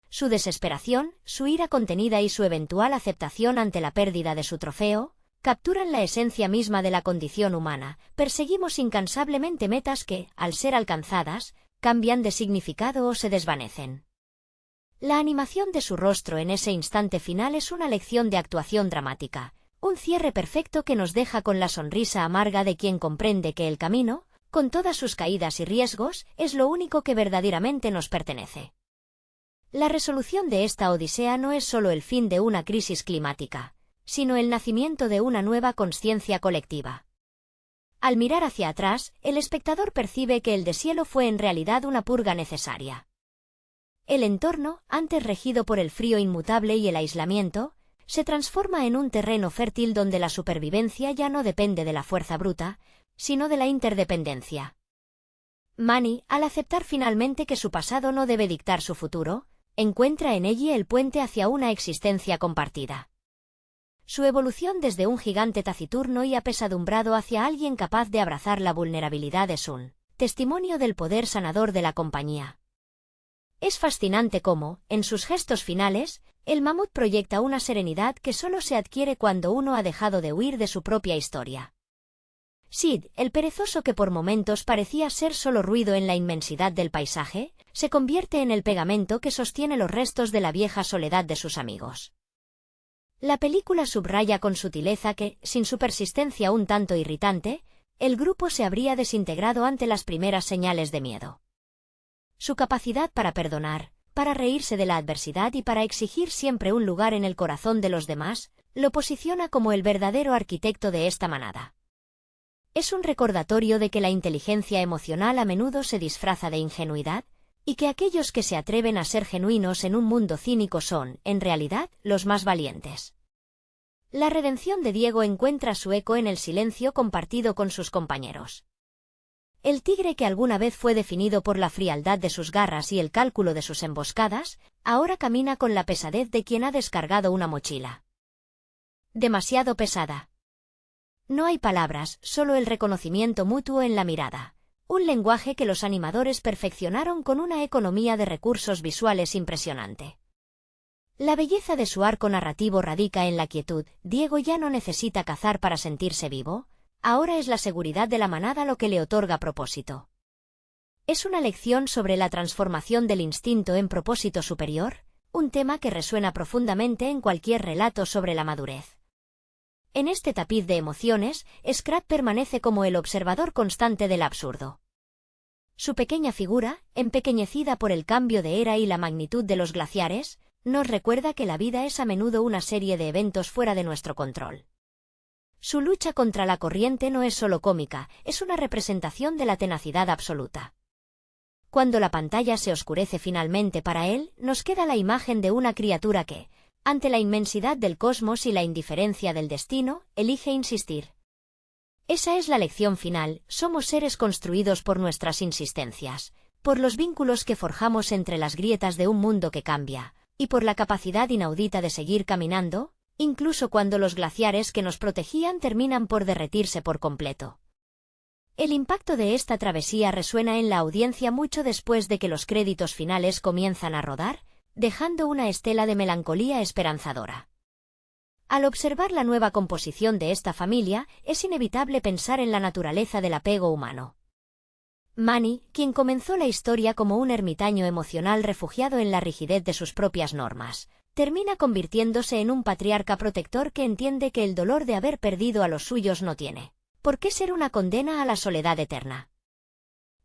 Su desesperación, su ira contenida y su eventual aceptación ante la pérdida de su trofeo, capturan la esencia misma de la condición humana. Perseguimos incansablemente metas que, al ser alcanzadas, cambian de significado o se desvanecen. La animación de su rostro en ese instante final es una lección de actuación dramática, un cierre perfecto que nos deja con la sonrisa amarga de quien comprende que el camino, con todas sus caídas y riesgos, es lo único que verdaderamente nos pertenece. La resolución de esta odisea no es solo el fin de una crisis climática, sino el nacimiento de una nueva consciencia colectiva. Al mirar hacia atrás, el espectador percibe que el deshielo fue en realidad una purga necesaria. El entorno, antes regido por el frío inmutable y el aislamiento, se transforma en un terreno fértil donde la supervivencia ya no depende de la fuerza bruta, sino de la interdependencia. Manny, al aceptar finalmente que su pasado no debe dictar su futuro, encuentra en ella el puente hacia una existencia compartida. Su evolución desde un gigante taciturno y apesadumbrado hacia alguien capaz de abrazar la vulnerabilidad es un testimonio del poder sanador de la compañía. Es fascinante cómo, en sus gestos finales, el mamut proyecta una serenidad que solo se adquiere cuando uno ha dejado de huir de su propia historia. Sid, el perezoso que por momentos parecía ser solo ruido en la inmensidad del paisaje, se convierte en el pegamento que sostiene los restos de la vieja soledad de sus amigos. La película subraya con sutileza que, sin su persistencia un tanto irritante, el grupo se habría desintegrado ante las primeras señales de miedo. Su capacidad para perdonar, para reírse de la adversidad y para exigir siempre un lugar en el corazón de los demás, lo posiciona como el verdadero arquitecto de esta manada. Es un recordatorio de que la inteligencia emocional a menudo se disfraza de ingenuidad, y que aquellos que se atreven a ser genuinos en un mundo cínico son, en realidad, los más valientes. La redención de Diego encuentra su eco en el silencio compartido con sus compañeros. El tigre que alguna vez fue definido por la frialdad de sus garras y el cálculo de sus emboscadas, ahora camina con la pesadez de quien ha descargado una mochila demasiado pesada. No hay palabras, solo el reconocimiento mutuo en la mirada. Un lenguaje que los animadores perfeccionaron con una economía de recursos visuales impresionante. La belleza de su arco narrativo radica en la quietud. Diego ya no necesita cazar para sentirse vivo, ahora es la seguridad de la manada lo que le otorga propósito. Es una lección sobre la transformación del instinto en propósito superior, un tema que resuena profundamente en cualquier relato sobre la madurez. En este tapiz de emociones, Scrat permanece como el observador constante del absurdo. Su pequeña figura, empequeñecida por el cambio de era y la magnitud de los glaciares, nos recuerda que la vida es a menudo una serie de eventos fuera de nuestro control. Su lucha contra la corriente no es solo cómica, es una representación de la tenacidad absoluta. Cuando la pantalla se oscurece finalmente para él, nos queda la imagen de una criatura que, ante la inmensidad del cosmos y la indiferencia del destino, elige insistir. Esa es la lección final: somos seres construidos por nuestras insistencias, por los vínculos que forjamos entre las grietas de un mundo que cambia, y por la capacidad inaudita de seguir caminando, incluso cuando los glaciares que nos protegían terminan por derretirse por completo. El impacto de esta travesía resuena en la audiencia mucho después de que los créditos finales comienzan a rodar, dejando una estela de melancolía esperanzadora. Al observar la nueva composición de esta familia, es inevitable pensar en la naturaleza del apego humano. Manny, quien comenzó la historia como un ermitaño emocional refugiado en la rigidez de sus propias normas, termina convirtiéndose en un patriarca protector que entiende que el dolor de haber perdido a los suyos no tiene por qué ser una condena a la soledad eterna.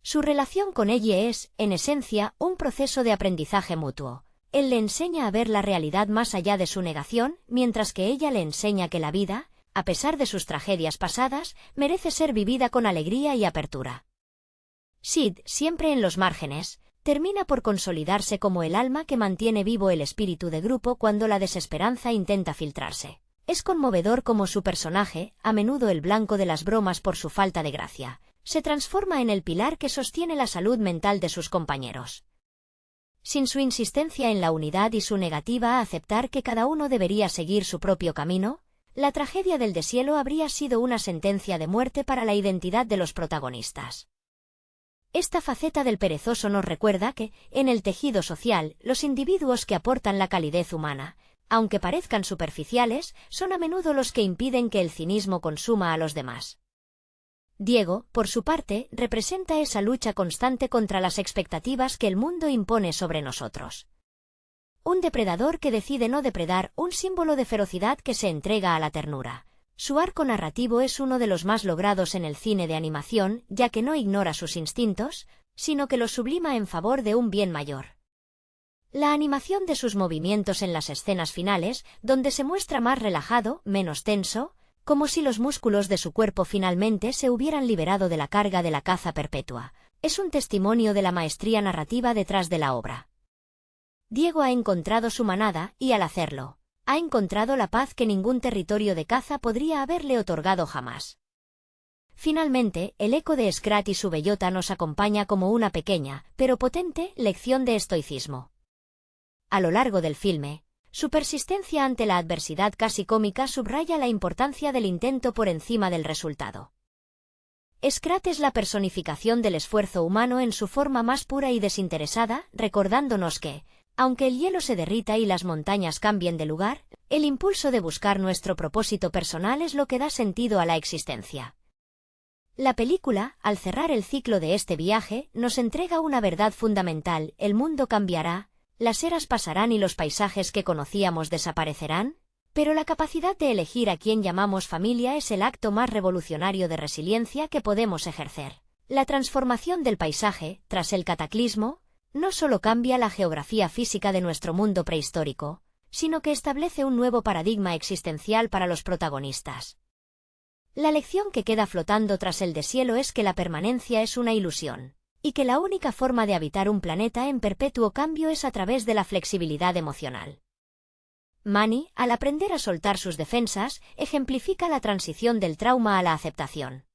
Su relación con Ellie es, en esencia, un proceso de aprendizaje mutuo. Él le enseña a ver la realidad más allá de su negación, mientras que ella le enseña que la vida, a pesar de sus tragedias pasadas, merece ser vivida con alegría y apertura. Sid, siempre en los márgenes, termina por consolidarse como el alma que mantiene vivo el espíritu de grupo cuando la desesperanza intenta filtrarse. Es conmovedor cómo su personaje, a menudo el blanco de las bromas por su falta de gracia, se transforma en el pilar que sostiene la salud mental de sus compañeros. Sin su insistencia en la unidad y su negativa a aceptar que cada uno debería seguir su propio camino, la tragedia del deshielo habría sido una sentencia de muerte para la identidad de los protagonistas. Esta faceta del perezoso nos recuerda que, en el tejido social, los individuos que aportan la calidez humana, aunque parezcan superficiales, son a menudo los que impiden que el cinismo consuma a los demás. Diego, por su parte, representa esa lucha constante contra las expectativas que el mundo impone sobre nosotros. Un depredador que decide no depredar, un símbolo de ferocidad que se entrega a la ternura. Su arco narrativo es uno de los más logrados en el cine de animación, ya que no ignora sus instintos, sino que los sublima en favor de un bien mayor. La animación de sus movimientos en las escenas finales, donde se muestra más relajado, menos tenso, como si los músculos de su cuerpo finalmente se hubieran liberado de la carga de la caza perpetua, es un testimonio de la maestría narrativa detrás de la obra. Diego ha encontrado su manada, y al hacerlo, ha encontrado la paz que ningún territorio de caza podría haberle otorgado jamás. Finalmente, el eco de Scrat y su bellota nos acompaña como una pequeña, pero potente, lección de estoicismo. A lo largo del filme, su persistencia ante la adversidad casi cómica subraya la importancia del intento por encima del resultado. Scrat es la personificación del esfuerzo humano en su forma más pura y desinteresada, recordándonos que, aunque el hielo se derrita y las montañas cambien de lugar, el impulso de buscar nuestro propósito personal es lo que da sentido a la existencia. La película, al cerrar el ciclo de este viaje, nos entrega una verdad fundamental: el mundo cambiará, las eras pasarán y los paisajes que conocíamos desaparecerán, pero la capacidad de elegir a quien llamamos familia es el acto más revolucionario de resiliencia que podemos ejercer. La transformación del paisaje, tras el cataclismo, no solo cambia la geografía física de nuestro mundo prehistórico, sino que establece un nuevo paradigma existencial para los protagonistas. La lección que queda flotando tras el deshielo es que la permanencia es una ilusión, y que la única forma de habitar un planeta en perpetuo cambio es a través de la flexibilidad emocional. Manny, al aprender a soltar sus defensas, ejemplifica la transición del trauma a la aceptación.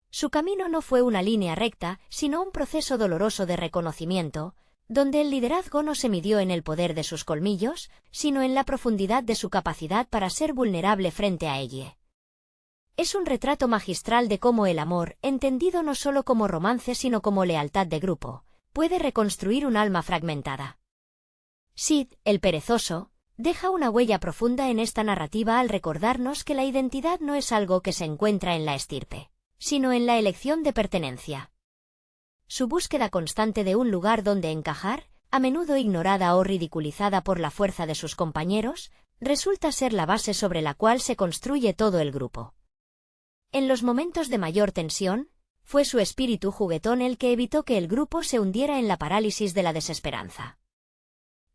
Su camino no fue una línea recta, sino un proceso doloroso de reconocimiento, donde el liderazgo no se midió en el poder de sus colmillos, sino en la profundidad de su capacidad para ser vulnerable frente a ella. Es un retrato magistral de cómo el amor, entendido no solo como romance sino como lealtad de grupo, puede reconstruir un alma fragmentada. Sid, el perezoso, deja una huella profunda en esta narrativa al recordarnos que la identidad no es algo que se encuentra en la estirpe, sino en la elección de pertenencia. Su búsqueda constante de un lugar donde encajar, a menudo ignorada o ridiculizada por la fuerza de sus compañeros, resulta ser la base sobre la cual se construye todo el grupo. En los momentos de mayor tensión, fue su espíritu juguetón el que evitó que el grupo se hundiera en la parálisis de la desesperanza.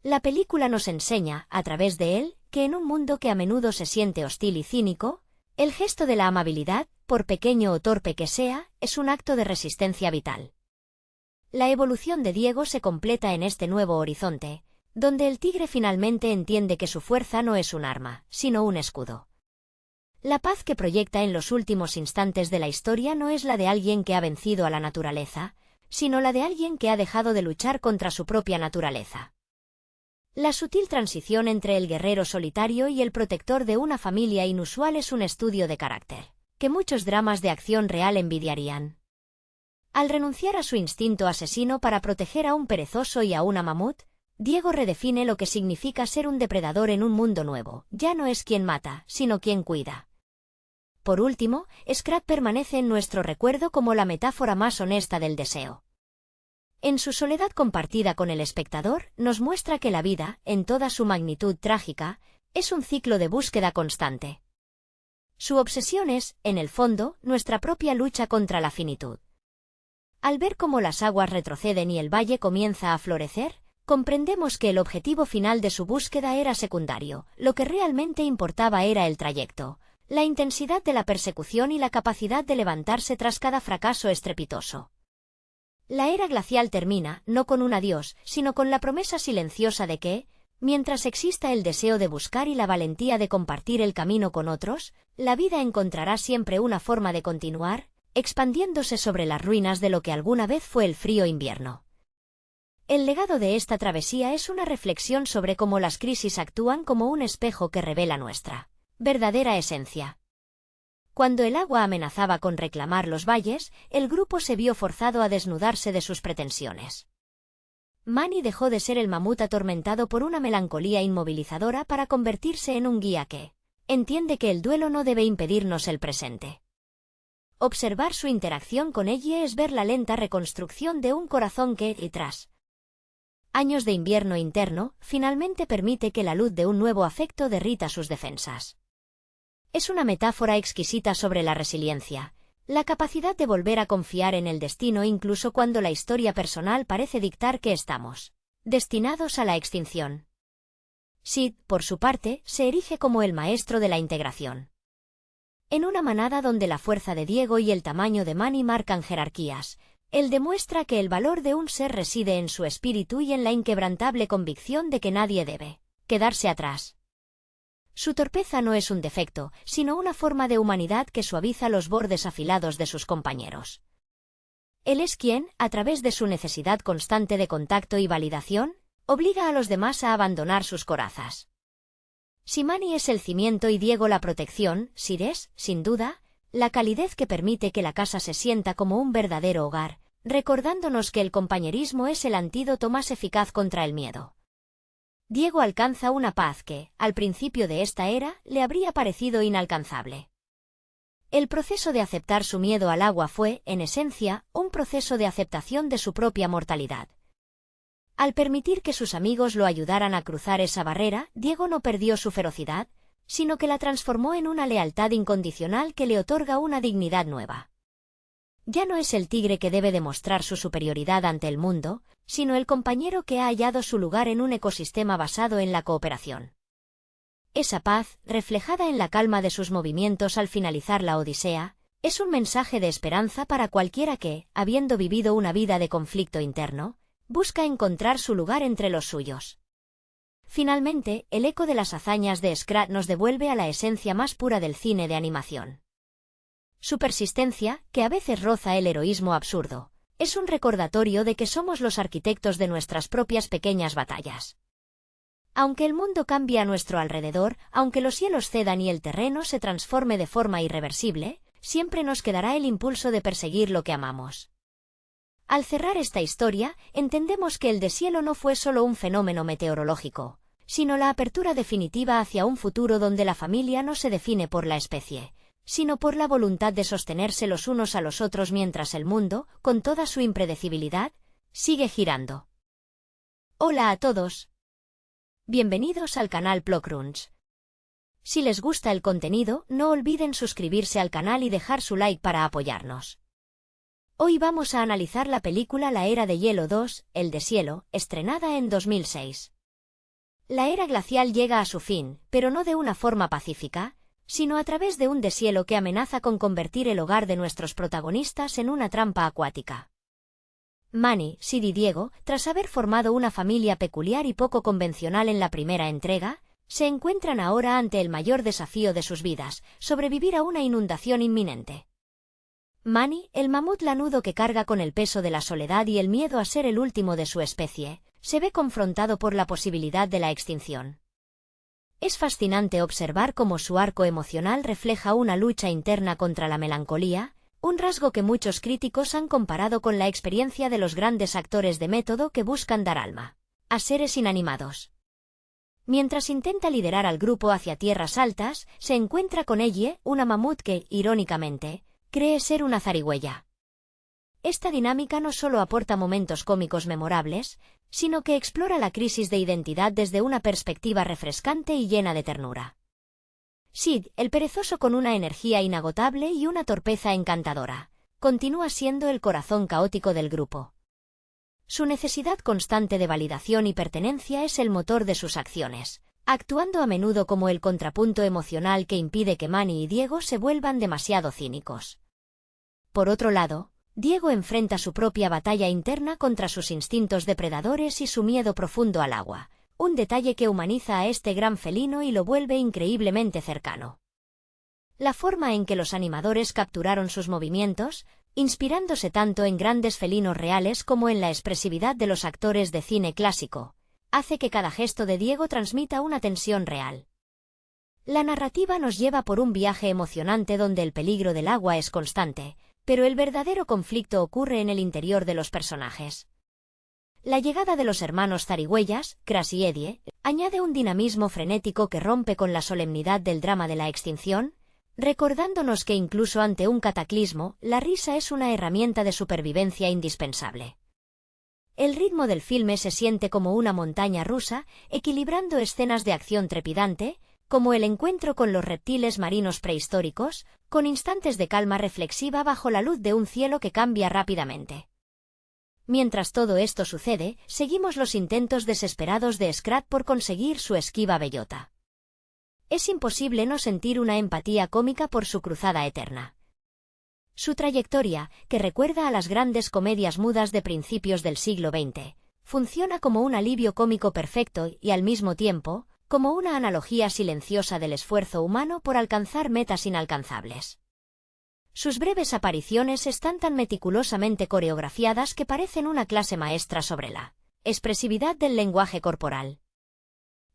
La película nos enseña, a través de él, que en un mundo que a menudo se siente hostil y cínico, el gesto de la amabilidad, por pequeño o torpe que sea, es un acto de resistencia vital. La evolución de Diego se completa en este nuevo horizonte, donde el tigre finalmente entiende que su fuerza no es un arma, sino un escudo. La paz que proyecta en los últimos instantes de la historia no es la de alguien que ha vencido a la naturaleza, sino la de alguien que ha dejado de luchar contra su propia naturaleza. La sutil transición entre el guerrero solitario y el protector de una familia inusual es un estudio de carácter, que muchos dramas de acción real envidiarían. Al renunciar a su instinto asesino para proteger a un perezoso y a una mamut, Diego redefine lo que significa ser un depredador en un mundo nuevo. Ya no es quien mata, sino quien cuida. Por último, Scrat permanece en nuestro recuerdo como la metáfora más honesta del deseo. En su soledad compartida con el espectador, nos muestra que la vida, en toda su magnitud trágica, es un ciclo de búsqueda constante. Su obsesión es, en el fondo, nuestra propia lucha contra la finitud. Al ver cómo las aguas retroceden y el valle comienza a florecer, comprendemos que el objetivo final de su búsqueda era secundario. Lo que realmente importaba era el trayecto, la intensidad de la persecución y la capacidad de levantarse tras cada fracaso estrepitoso. La era glacial termina, no con un adiós, sino con la promesa silenciosa de que, mientras exista el deseo de buscar y la valentía de compartir el camino con otros, la vida encontrará siempre una forma de continuar, expandiéndose sobre las ruinas de lo que alguna vez fue el frío invierno. El legado de esta travesía es una reflexión sobre cómo las crisis actúan como un espejo que revela nuestra verdadera esencia. Cuando el agua amenazaba con reclamar los valles, el grupo se vio forzado a desnudarse de sus pretensiones. Manny dejó de ser el mamut atormentado por una melancolía inmovilizadora para convertirse en un guía que entiende que el duelo no debe impedirnos el presente. Observar su interacción con ella es ver la lenta reconstrucción de un corazón que, y tras años de invierno interno, finalmente permite que la luz de un nuevo afecto derrita sus defensas. Es una metáfora exquisita sobre la resiliencia, la capacidad de volver a confiar en el destino incluso cuando la historia personal parece dictar que estamos destinados a la extinción. Sid, por su parte, se erige como el maestro de la integración. En una manada donde la fuerza de Diego y el tamaño de Manny marcan jerarquías, él demuestra que el valor de un ser reside en su espíritu y en la inquebrantable convicción de que nadie debe quedarse atrás. Su torpeza no es un defecto, sino una forma de humanidad que suaviza los bordes afilados de sus compañeros. Él es quien, a través de su necesidad constante de contacto y validación, obliga a los demás a abandonar sus corazas. Si Manny es el cimiento y Diego la protección, Sid es, sin duda, la calidez que permite que la casa se sienta como un verdadero hogar, recordándonos que el compañerismo es el antídoto más eficaz contra el miedo. Diego alcanza una paz que, al principio de esta era, le habría parecido inalcanzable. El proceso de aceptar su miedo al agua fue, en esencia, un proceso de aceptación de su propia mortalidad. Al permitir que sus amigos lo ayudaran a cruzar esa barrera, Diego no perdió su ferocidad, sino que la transformó en una lealtad incondicional que le otorga una dignidad nueva. Ya no es el tigre que debe demostrar su superioridad ante el mundo, sino el compañero que ha hallado su lugar en un ecosistema basado en la cooperación. Esa paz, reflejada en la calma de sus movimientos al finalizar la Odisea, es un mensaje de esperanza para cualquiera que, habiendo vivido una vida de conflicto interno, busca encontrar su lugar entre los suyos. Finalmente, el eco de las hazañas de Scrat nos devuelve a la esencia más pura del cine de animación. Su persistencia, que a veces roza el heroísmo absurdo, es un recordatorio de que somos los arquitectos de nuestras propias pequeñas batallas. Aunque el mundo cambie a nuestro alrededor, aunque los cielos cedan y el terreno se transforme de forma irreversible, siempre nos quedará el impulso de perseguir lo que amamos. Al cerrar esta historia, entendemos que el deshielo no fue solo un fenómeno meteorológico, sino la apertura definitiva hacia un futuro donde la familia no se define por la especie, sino por la voluntad de sostenerse los unos a los otros mientras el mundo, con toda su impredecibilidad, sigue girando. Hola a todos. Bienvenidos al canal Plocrunch. Si les gusta el contenido, no olviden suscribirse al canal y dejar su like para apoyarnos. Hoy vamos a analizar la película La Era de Hielo 2, El deshielo, estrenada en 2006. La era glacial llega a su fin, pero no de una forma pacífica, sino a través de un deshielo que amenaza con convertir el hogar de nuestros protagonistas en una trampa acuática. Manny, Sid y Diego, tras haber formado una familia peculiar y poco convencional en la primera entrega, se encuentran ahora ante el mayor desafío de sus vidas, sobrevivir a una inundación inminente. Manny, el mamut lanudo que carga con el peso de la soledad y el miedo a ser el último de su especie, se ve confrontado por la posibilidad de la extinción. Es fascinante observar cómo su arco emocional refleja una lucha interna contra la melancolía, un rasgo que muchos críticos han comparado con la experiencia de los grandes actores de método que buscan dar alma a seres inanimados. Mientras intenta liderar al grupo hacia tierras altas, se encuentra con Ellie, una mamut que, irónicamente, cree ser una zarigüeya. Esta dinámica no solo aporta momentos cómicos memorables, sino que explora la crisis de identidad desde una perspectiva refrescante y llena de ternura. Sid, el perezoso con una energía inagotable y una torpeza encantadora, continúa siendo el corazón caótico del grupo. Su necesidad constante de validación y pertenencia es el motor de sus acciones, actuando a menudo como el contrapunto emocional que impide que Manny y Diego se vuelvan demasiado cínicos. Por otro lado, Diego enfrenta su propia batalla interna contra sus instintos depredadores y su miedo profundo al agua, un detalle que humaniza a este gran felino y lo vuelve increíblemente cercano. La forma en que los animadores capturaron sus movimientos, inspirándose tanto en grandes felinos reales como en la expresividad de los actores de cine clásico, hace que cada gesto de Diego transmita una tensión real. La narrativa nos lleva por un viaje emocionante donde el peligro del agua es constante, pero el verdadero conflicto ocurre en el interior de los personajes. La llegada de los hermanos zarigüeyas, Crash y Eddie, añade un dinamismo frenético que rompe con la solemnidad del drama de la extinción, recordándonos que incluso ante un cataclismo, la risa es una herramienta de supervivencia indispensable. El ritmo del filme se siente como una montaña rusa, equilibrando escenas de acción trepidante, como el encuentro con los reptiles marinos prehistóricos, con instantes de calma reflexiva bajo la luz de un cielo que cambia rápidamente. Mientras todo esto sucede, seguimos los intentos desesperados de Scrat por conseguir su esquiva bellota. Es imposible no sentir una empatía cómica por su cruzada eterna. Su trayectoria, que recuerda a las grandes comedias mudas de principios del siglo XX, funciona como un alivio cómico perfecto y, al mismo tiempo, como una analogía silenciosa del esfuerzo humano por alcanzar metas inalcanzables. Sus breves apariciones están tan meticulosamente coreografiadas que parecen una clase maestra sobre la expresividad del lenguaje corporal.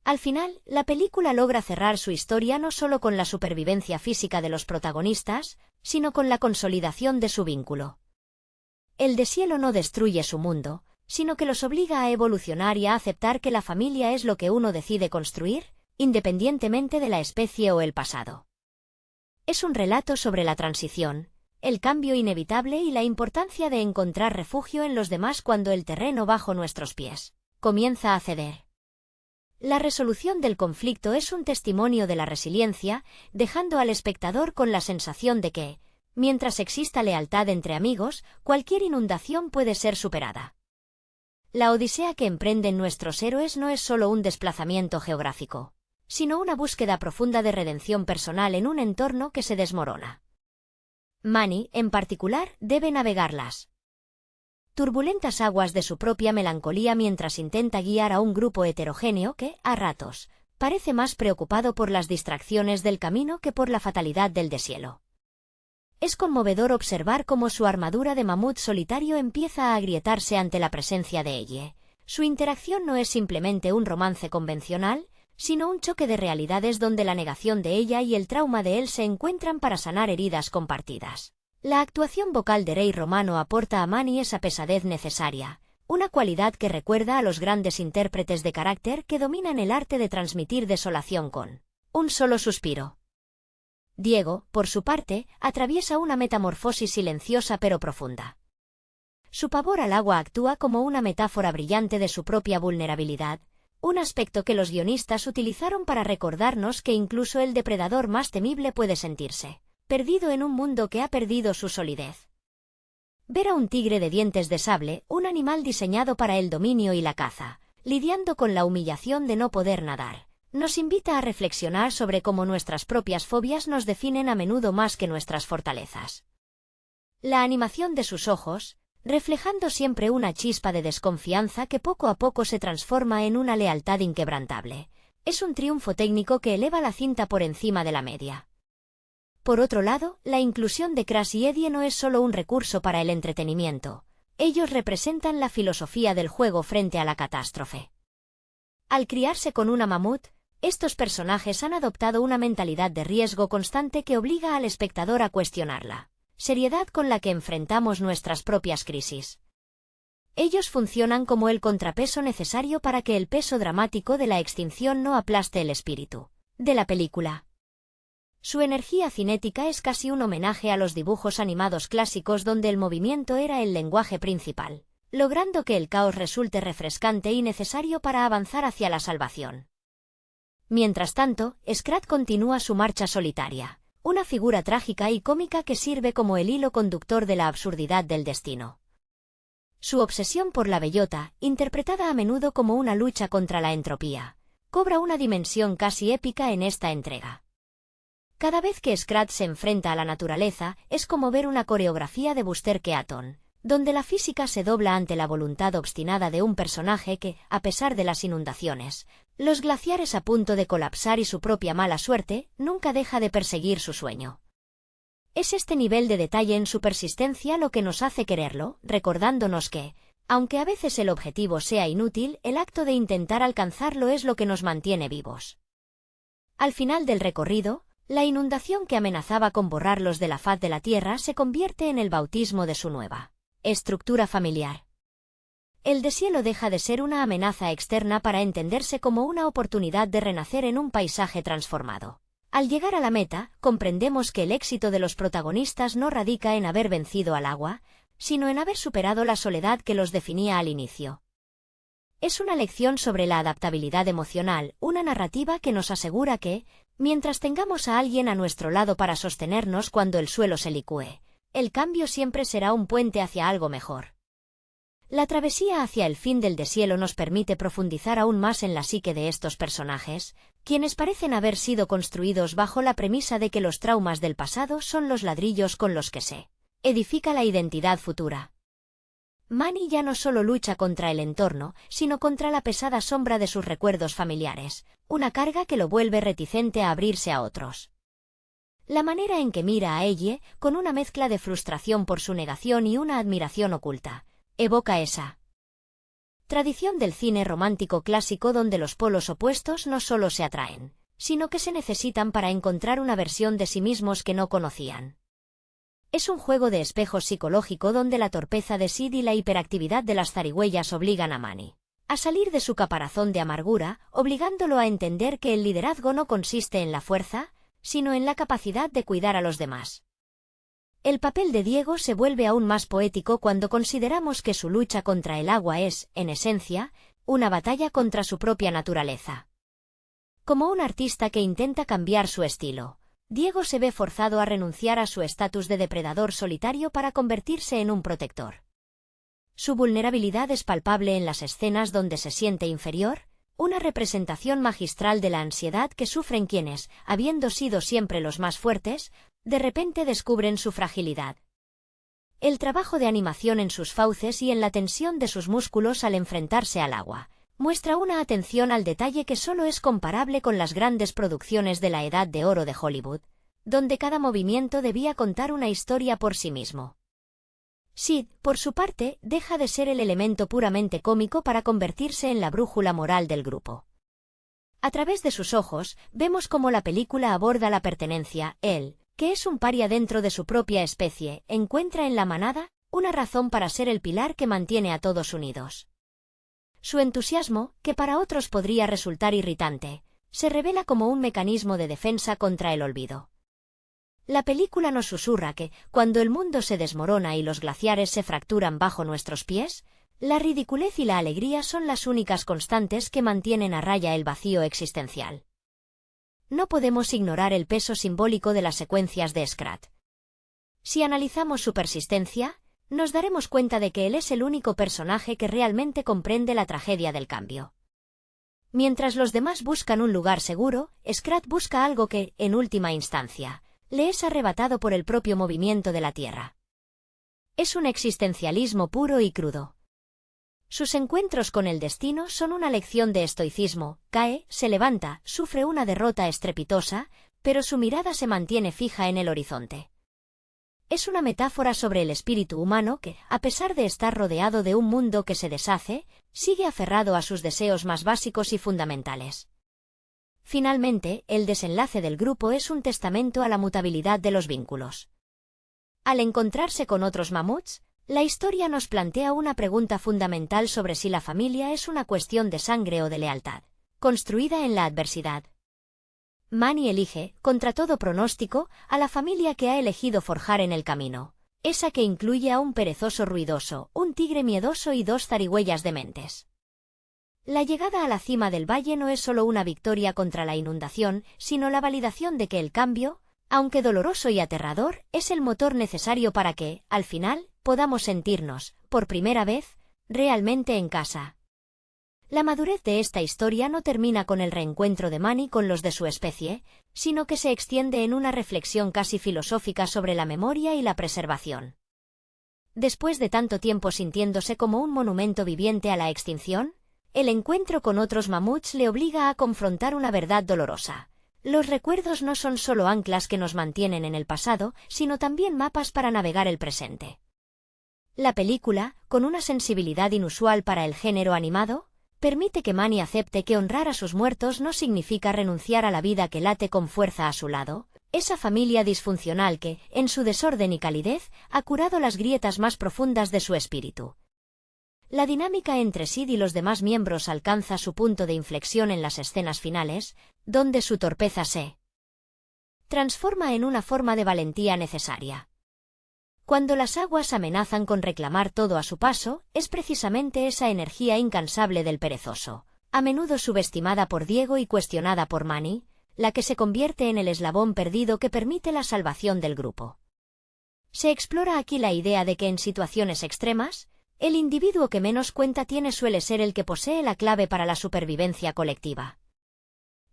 Al final, la película logra cerrar su historia no solo con la supervivencia física de los protagonistas, sino con la consolidación de su vínculo. El deshielo no destruye su mundo, sino que los obliga a evolucionar y a aceptar que la familia es lo que uno decide construir, independientemente de la especie o el pasado. Es un relato sobre la transición, el cambio inevitable y la importancia de encontrar refugio en los demás cuando el terreno bajo nuestros pies comienza a ceder. La resolución del conflicto es un testimonio de la resiliencia, dejando al espectador con la sensación de que, mientras exista lealtad entre amigos, cualquier inundación puede ser superada. La odisea que emprenden nuestros héroes no es solo un desplazamiento geográfico, sino una búsqueda profunda de redención personal en un entorno que se desmorona. Manny, en particular, debe navegar las turbulentas aguas de su propia melancolía mientras intenta guiar a un grupo heterogéneo que, a ratos, parece más preocupado por las distracciones del camino que por la fatalidad del deshielo. Es conmovedor observar cómo su armadura de mamut solitario empieza a agrietarse ante la presencia de Ellie. Su interacción no es simplemente un romance convencional, sino un choque de realidades donde la negación de ella y el trauma de él se encuentran para sanar heridas compartidas. La actuación vocal de Ray Romano aporta a Manny esa pesadez necesaria, una cualidad que recuerda a los grandes intérpretes de carácter que dominan el arte de transmitir desolación con un solo suspiro. Diego, por su parte, atraviesa una metamorfosis silenciosa pero profunda. Su pavor al agua actúa como una metáfora brillante de su propia vulnerabilidad, un aspecto que los guionistas utilizaron para recordarnos que incluso el depredador más temible puede sentirse perdido en un mundo que ha perdido su solidez. Ver a un tigre de dientes de sable, un animal diseñado para el dominio y la caza, lidiando con la humillación de no poder nadar, nos invita a reflexionar sobre cómo nuestras propias fobias nos definen a menudo más que nuestras fortalezas. La animación de sus ojos, reflejando siempre una chispa de desconfianza que poco a poco se transforma en una lealtad inquebrantable, es un triunfo técnico que eleva la cinta por encima de la media. Por otro lado, la inclusión de Crash y Eddie no es solo un recurso para el entretenimiento. Ellos representan la filosofía del juego frente a la catástrofe. Al criarse con una mamut, estos personajes han adoptado una mentalidad de riesgo constante que obliga al espectador a cuestionarla seriedad con la que enfrentamos nuestras propias crisis. Ellos funcionan como el contrapeso necesario para que el peso dramático de la extinción no aplaste el espíritu de la película. Su energía cinética es casi un homenaje a los dibujos animados clásicos donde el movimiento era el lenguaje principal, logrando que el caos resulte refrescante y necesario para avanzar hacia la salvación. Mientras tanto, Scrat continúa su marcha solitaria, una figura trágica y cómica que sirve como el hilo conductor de la absurdidad del destino. Su obsesión por la bellota, interpretada a menudo como una lucha contra la entropía, cobra una dimensión casi épica en esta entrega. Cada vez que Scrat se enfrenta a la naturaleza, es como ver una coreografía de Buster Keaton, donde la física se dobla ante la voluntad obstinada de un personaje que, a pesar de las inundaciones, los glaciares a punto de colapsar y su propia mala suerte, nunca deja de perseguir su sueño. Es este nivel de detalle en su persistencia lo que nos hace quererlo, recordándonos que, aunque a veces el objetivo sea inútil, el acto de intentar alcanzarlo es lo que nos mantiene vivos. Al final del recorrido, la inundación que amenazaba con borrarlos de la faz de la tierra se convierte en el bautismo de su nueva estructura familiar. El deshielo deja de ser una amenaza externa para entenderse como una oportunidad de renacer en un paisaje transformado. Al llegar a la meta, comprendemos que el éxito de los protagonistas no radica en haber vencido al agua, sino en haber superado la soledad que los definía al inicio. Es una lección sobre la adaptabilidad emocional, una narrativa que nos asegura que, mientras tengamos a alguien a nuestro lado para sostenernos cuando el suelo se licúe, el cambio siempre será un puente hacia algo mejor. La travesía hacia el fin del deshielo nos permite profundizar aún más en la psique de estos personajes, quienes parecen haber sido construidos bajo la premisa de que los traumas del pasado son los ladrillos con los que se edifica la identidad futura. Manny ya no solo lucha contra el entorno, sino contra la pesada sombra de sus recuerdos familiares, una carga que lo vuelve reticente a abrirse a otros. La manera en que mira a Ellie, con una mezcla de frustración por su negación y una admiración oculta, evoca esa tradición del cine romántico clásico donde los polos opuestos no solo se atraen, sino que se necesitan para encontrar una versión de sí mismos que no conocían. Es un juego de espejo psicológico donde la torpeza de Sid y la hiperactividad de las zarigüeyas obligan a Manny a salir de su caparazón de amargura, obligándolo a entender que el liderazgo no consiste en la fuerza, sino en la capacidad de cuidar a los demás. El papel de Diego se vuelve aún más poético cuando consideramos que su lucha contra el agua es, en esencia, una batalla contra su propia naturaleza. Como un artista que intenta cambiar su estilo, Diego se ve forzado a renunciar a su estatus de depredador solitario para convertirse en un protector. Su vulnerabilidad es palpable en las escenas donde se siente inferior, una representación magistral de la ansiedad que sufren quienes, habiendo sido siempre los más fuertes, de repente descubren su fragilidad. El trabajo de animación en sus fauces y en la tensión de sus músculos al enfrentarse al agua muestra una atención al detalle que solo es comparable con las grandes producciones de la Edad de Oro de Hollywood, donde cada movimiento debía contar una historia por sí mismo. Sid, por su parte, deja de ser el elemento puramente cómico para convertirse en la brújula moral del grupo. A través de sus ojos, vemos cómo la película aborda la pertenencia. Él, que es un paria dentro de su propia especie, encuentra en la manada una razón para ser el pilar que mantiene a todos unidos. Su entusiasmo, que para otros podría resultar irritante, se revela como un mecanismo de defensa contra el olvido. La película nos susurra que, cuando el mundo se desmorona y los glaciares se fracturan bajo nuestros pies, la ridiculez y la alegría son las únicas constantes que mantienen a raya el vacío existencial. No podemos ignorar el peso simbólico de las secuencias de Scrat. Si analizamos su persistencia, nos daremos cuenta de que él es el único personaje que realmente comprende la tragedia del cambio. Mientras los demás buscan un lugar seguro, Scrat busca algo que, en última instancia, le es arrebatado por el propio movimiento de la Tierra. Es un existencialismo puro y crudo. Sus encuentros con el destino son una lección de estoicismo. Cae, se levanta, sufre una derrota estrepitosa, pero su mirada se mantiene fija en el horizonte. Es una metáfora sobre el espíritu humano que, a pesar de estar rodeado de un mundo que se deshace, sigue aferrado a sus deseos más básicos y fundamentales. Finalmente, el desenlace del grupo es un testamento a la mutabilidad de los vínculos. Al encontrarse con otros mamuts, la historia nos plantea una pregunta fundamental sobre si la familia es una cuestión de sangre o de lealtad, construida en la adversidad. Manny elige, contra todo pronóstico, a la familia que ha elegido forjar en el camino, esa que incluye a un perezoso ruidoso, un tigre miedoso y dos zarigüeyas dementes. La llegada a la cima del valle no es solo una victoria contra la inundación, sino la validación de que el cambio, aunque doloroso y aterrador, es el motor necesario para que, al final, podamos sentirnos, por primera vez, realmente en casa. La madurez de esta historia no termina con el reencuentro de Manny con los de su especie, sino que se extiende en una reflexión casi filosófica sobre la memoria y la preservación. Después de tanto tiempo sintiéndose como un monumento viviente a la extinción, el encuentro con otros mamuts le obliga a confrontar una verdad dolorosa. Los recuerdos no son solo anclas que nos mantienen en el pasado, sino también mapas para navegar el presente. La película, con una sensibilidad inusual para el género animado, permite que Manny acepte que honrar a sus muertos no significa renunciar a la vida que late con fuerza a su lado, esa familia disfuncional que, en su desorden y calidez, ha curado las grietas más profundas de su espíritu. La dinámica entre Sid y los demás miembros alcanza su punto de inflexión en las escenas finales, donde su torpeza se transforma en una forma de valentía necesaria. Cuando las aguas amenazan con reclamar todo a su paso, es precisamente esa energía incansable del perezoso, a menudo subestimada por Diego y cuestionada por Manny, la que se convierte en el eslabón perdido que permite la salvación del grupo. Se explora aquí la idea de que en situaciones extremas, el individuo que menos cuenta suele ser el que posee la clave para la supervivencia colectiva.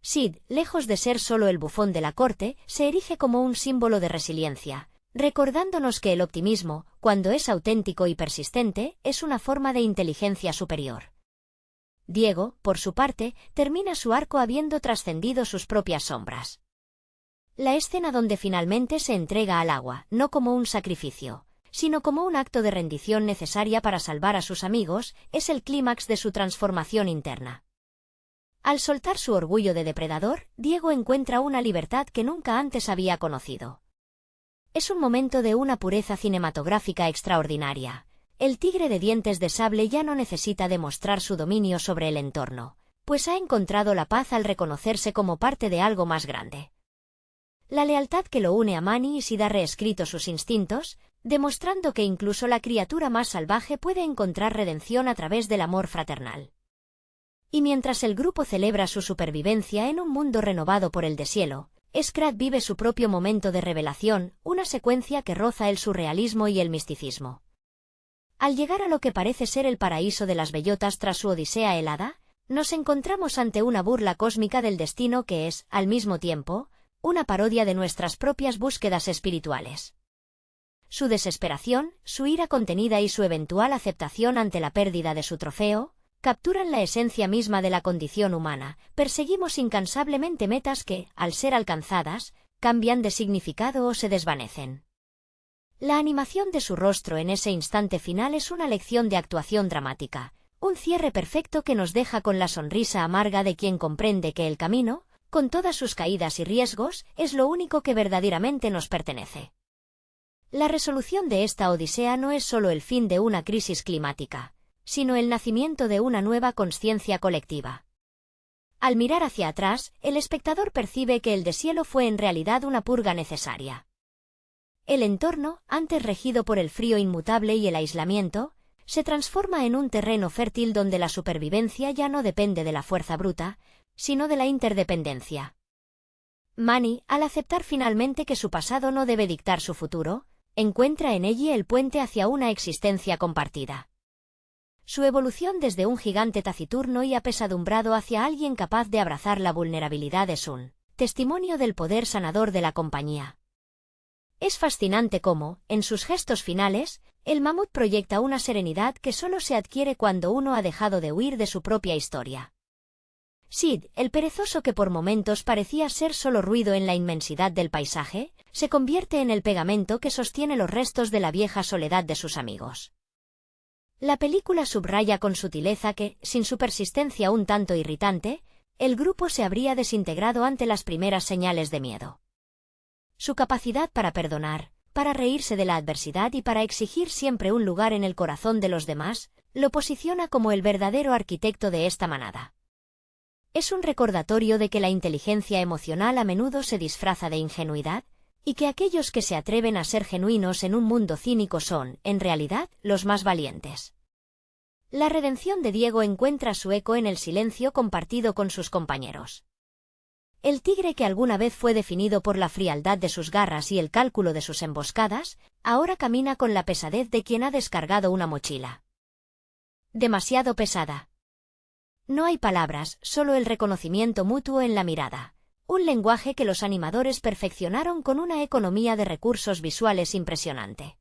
Sid, lejos de ser solo el bufón de la corte, se erige como un símbolo de resiliencia, recordándonos que el optimismo, cuando es auténtico y persistente, es una forma de inteligencia superior. Diego, por su parte, termina su arco habiendo trascendido sus propias sombras. La escena donde finalmente se entrega al agua, no como un sacrificio, sino como un acto de rendición necesaria para salvar a sus amigos, es el clímax de su transformación interna. Al soltar su orgullo de depredador, Diego encuentra una libertad que nunca antes había conocido. Es un momento de una pureza cinematográfica extraordinaria. El tigre de dientes de sable ya no necesita demostrar su dominio sobre el entorno, pues ha encontrado la paz al reconocerse como parte de algo más grande. La lealtad que lo une a Manny y Sid ha reescrito sus instintos, demostrando que incluso la criatura más salvaje puede encontrar redención a través del amor fraternal. Y mientras el grupo celebra su supervivencia en un mundo renovado por el deshielo, Scrat vive su propio momento de revelación, una secuencia que roza el surrealismo y el misticismo. Al llegar a lo que parece ser el paraíso de las bellotas tras su odisea helada, nos encontramos ante una burla cósmica del destino que es, al mismo tiempo, una parodia de nuestras propias búsquedas espirituales. Su desesperación, su ira contenida y su eventual aceptación ante la pérdida de su trofeo, capturan la esencia misma de la condición humana. Perseguimos incansablemente metas que, al ser alcanzadas, cambian de significado o se desvanecen. La animación de su rostro en ese instante final es una lección de actuación dramática, un cierre perfecto que nos deja con la sonrisa amarga de quien comprende que el camino, con todas sus caídas y riesgos, es lo único que verdaderamente nos pertenece. La resolución de esta odisea no es solo el fin de una crisis climática, sino el nacimiento de una nueva consciencia colectiva. Al mirar hacia atrás, el espectador percibe que el deshielo fue en realidad una purga necesaria. El entorno, antes regido por el frío inmutable y el aislamiento, se transforma en un terreno fértil donde la supervivencia ya no depende de la fuerza bruta, sino de la interdependencia. Manny, al aceptar finalmente que su pasado no debe dictar su futuro, encuentra en ella el puente hacia una existencia compartida. Su evolución desde un gigante taciturno y apesadumbrado hacia alguien capaz de abrazar la vulnerabilidad es un testimonio del poder sanador de la compañía. Es fascinante cómo, en sus gestos finales, el mamut proyecta una serenidad que solo se adquiere cuando uno ha dejado de huir de su propia historia. Sid, el perezoso que por momentos parecía ser solo ruido en la inmensidad del paisaje, se convierte en el pegamento que sostiene los restos de la vieja soledad de sus amigos. La película subraya con sutileza que, sin su persistencia un tanto irritante, el grupo se habría desintegrado ante las primeras señales de miedo. Su capacidad para perdonar, para reírse de la adversidad y para exigir siempre un lugar en el corazón de los demás, lo posiciona como el verdadero arquitecto de esta manada. Es un recordatorio de que la inteligencia emocional a menudo se disfraza de ingenuidad, y que aquellos que se atreven a ser genuinos en un mundo cínico son, en realidad, los más valientes. La redención de Diego encuentra su eco en el silencio compartido con sus compañeros. El tigre que alguna vez fue definido por la frialdad de sus garras y el cálculo de sus emboscadas, ahora camina con la pesadez de quien ha descargado una mochila demasiado pesada. No hay palabras, solo el reconocimiento mutuo en la mirada. Un lenguaje que los animadores perfeccionaron con una economía de recursos visuales impresionante.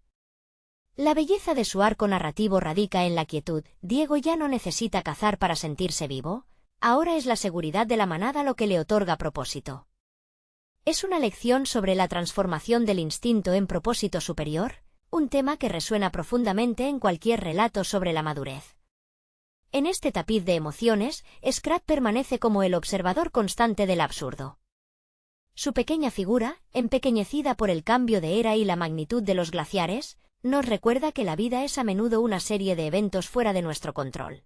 La belleza de su arco narrativo radica en la quietud. Diego ya no necesita cazar para sentirse vivo, ahora es la seguridad de la manada lo que le otorga propósito. Es una lección sobre la transformación del instinto en propósito superior, un tema que resuena profundamente en cualquier relato sobre la madurez. En este tapiz de emociones, Scrat permanece como el observador constante del absurdo. Su pequeña figura, empequeñecida por el cambio de era y la magnitud de los glaciares, nos recuerda que la vida es a menudo una serie de eventos fuera de nuestro control.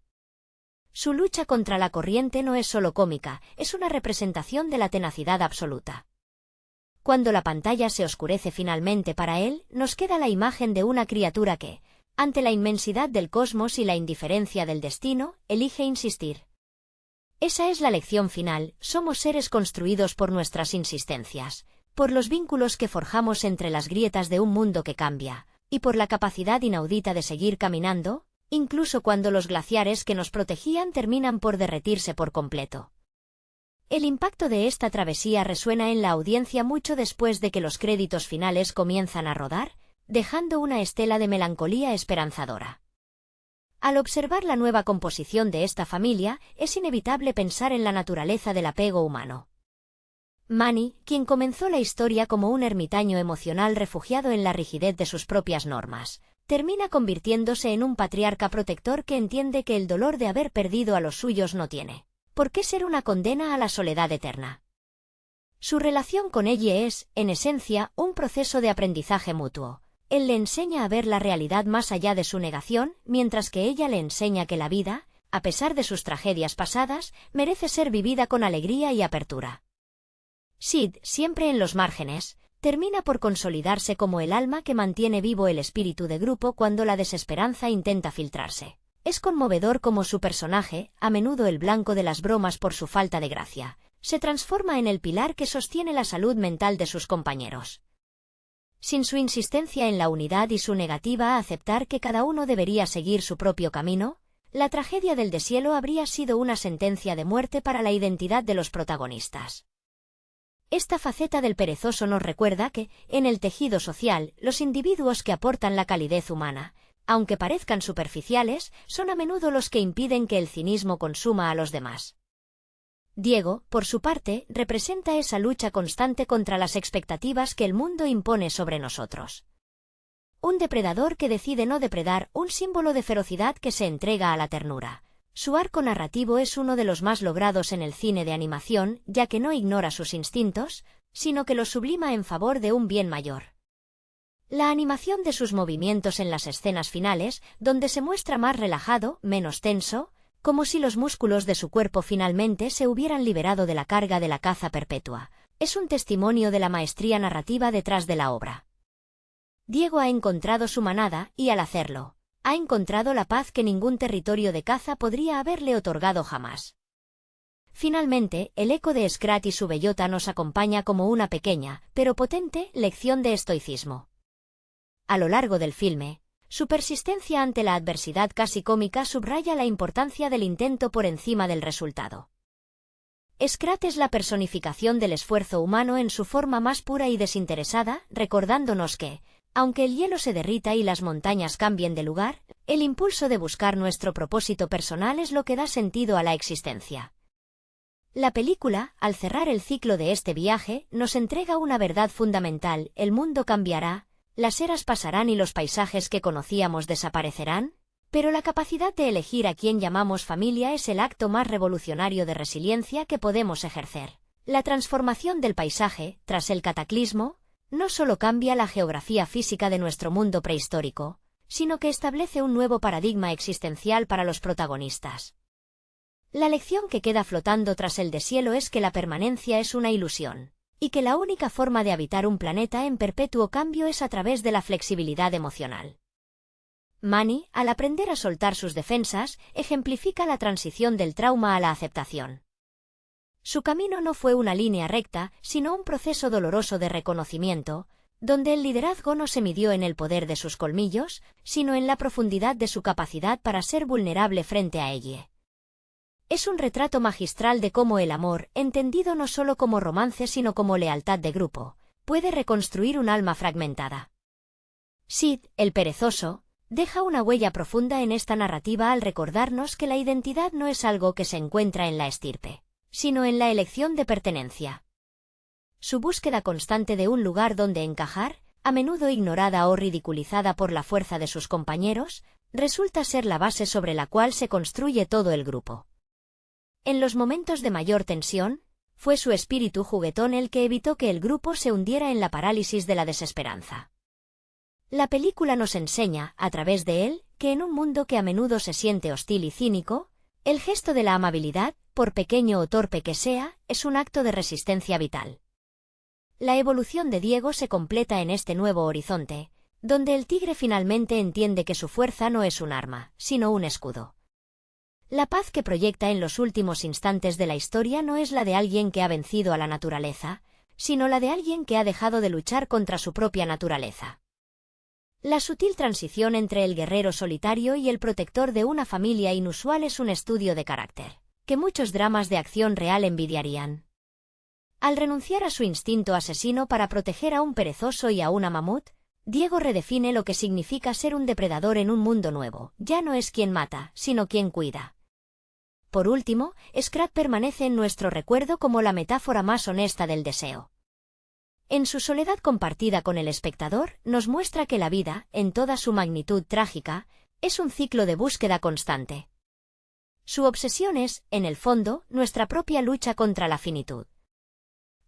Su lucha contra la corriente no es solo cómica, es una representación de la tenacidad absoluta. Cuando la pantalla se oscurece finalmente para él, nos queda la imagen de una criatura que, ante la inmensidad del cosmos y la indiferencia del destino, elige insistir. Esa es la lección final: somos seres construidos por nuestras insistencias, por los vínculos que forjamos entre las grietas de un mundo que cambia, y por la capacidad inaudita de seguir caminando, incluso cuando los glaciares que nos protegían terminan por derretirse por completo. El impacto de esta travesía resuena en la audiencia mucho después de que los créditos finales comienzan a rodar, dejando una estela de melancolía esperanzadora. Al observar la nueva composición de esta familia, es inevitable pensar en la naturaleza del apego humano. Manny, quien comenzó la historia como un ermitaño emocional refugiado en la rigidez de sus propias normas, termina convirtiéndose en un patriarca protector que entiende que el dolor de haber perdido a los suyos no tiene por qué ser una condena a la soledad eterna. Su relación con Ellie es, en esencia, un proceso de aprendizaje mutuo. Él le enseña a ver la realidad más allá de su negación, mientras que ella le enseña que la vida, a pesar de sus tragedias pasadas, merece ser vivida con alegría y apertura. Sid, siempre en los márgenes, termina por consolidarse como el alma que mantiene vivo el espíritu de grupo cuando la desesperanza intenta filtrarse. Es conmovedor cómo su personaje, a menudo el blanco de las bromas por su falta de gracia, se transforma en el pilar que sostiene la salud mental de sus compañeros. Sin su insistencia en la unidad y su negativa a aceptar que cada uno debería seguir su propio camino, la tragedia del deshielo habría sido una sentencia de muerte para la identidad de los protagonistas. Esta faceta del perezoso nos recuerda que, en el tejido social, los individuos que aportan la calidez humana, aunque parezcan superficiales, son a menudo los que impiden que el cinismo consuma a los demás. Diego, por su parte, representa esa lucha constante contra las expectativas que el mundo impone sobre nosotros. Un depredador que decide no depredar, un símbolo de ferocidad que se entrega a la ternura. Su arco narrativo es uno de los más logrados en el cine de animación, ya que no ignora sus instintos, sino que los sublima en favor de un bien mayor. La animación de sus movimientos en las escenas finales, donde se muestra más relajado, menos tenso, como si los músculos de su cuerpo finalmente se hubieran liberado de la carga de la caza perpetua, es un testimonio de la maestría narrativa detrás de la obra. Diego ha encontrado su manada, y al hacerlo, ha encontrado la paz que ningún territorio de caza podría haberle otorgado jamás. Finalmente, el eco de Scrat y su bellota nos acompaña como una pequeña, pero potente, lección de estoicismo. A lo largo del filme, su persistencia ante la adversidad casi cómica subraya la importancia del intento por encima del resultado. Scrat es la personificación del esfuerzo humano en su forma más pura y desinteresada, recordándonos que, aunque el hielo se derrita y las montañas cambien de lugar, el impulso de buscar nuestro propósito personal es lo que da sentido a la existencia. La película, al cerrar el ciclo de este viaje, nos entrega una verdad fundamental: el mundo cambiará, las eras pasarán y los paisajes que conocíamos desaparecerán, pero la capacidad de elegir a quien llamamos familia es el acto más revolucionario de resiliencia que podemos ejercer. La transformación del paisaje, tras el cataclismo, no solo cambia la geografía física de nuestro mundo prehistórico, sino que establece un nuevo paradigma existencial para los protagonistas. La lección que queda flotando tras el deshielo es que la permanencia es una ilusión, y que la única forma de habitar un planeta en perpetuo cambio es a través de la flexibilidad emocional. Manny, al aprender a soltar sus defensas, ejemplifica la transición del trauma a la aceptación. Su camino no fue una línea recta, sino un proceso doloroso de reconocimiento, donde el liderazgo no se midió en el poder de sus colmillos, sino en la profundidad de su capacidad para ser vulnerable frente a ella. Es un retrato magistral de cómo el amor, entendido no solo como romance sino como lealtad de grupo, puede reconstruir un alma fragmentada. Sid, el perezoso, deja una huella profunda en esta narrativa al recordarnos que la identidad no es algo que se encuentra en la estirpe, sino en la elección de pertenencia. Su búsqueda constante de un lugar donde encajar, a menudo ignorada o ridiculizada por la fuerza de sus compañeros, resulta ser la base sobre la cual se construye todo el grupo. En los momentos de mayor tensión, fue su espíritu juguetón el que evitó que el grupo se hundiera en la parálisis de la desesperanza. La película nos enseña, a través de él, que en un mundo que a menudo se siente hostil y cínico, el gesto de la amabilidad, por pequeño o torpe que sea, es un acto de resistencia vital. La evolución de Diego se completa en este nuevo horizonte, donde el tigre finalmente entiende que su fuerza no es un arma, sino un escudo. La paz que proyecta en los últimos instantes de la historia no es la de alguien que ha vencido a la naturaleza, sino la de alguien que ha dejado de luchar contra su propia naturaleza. La sutil transición entre el guerrero solitario y el protector de una familia inusual es un estudio de carácter, que muchos dramas de acción real envidiarían. Al renunciar a su instinto asesino para proteger a un perezoso y a una mamut, Diego redefine lo que significa ser un depredador en un mundo nuevo. Ya no es quien mata, sino quien cuida. Por último, Scrat permanece en nuestro recuerdo como la metáfora más honesta del deseo. En su soledad compartida con el espectador, nos muestra que la vida, en toda su magnitud trágica, es un ciclo de búsqueda constante. Su obsesión es, en el fondo, nuestra propia lucha contra la finitud.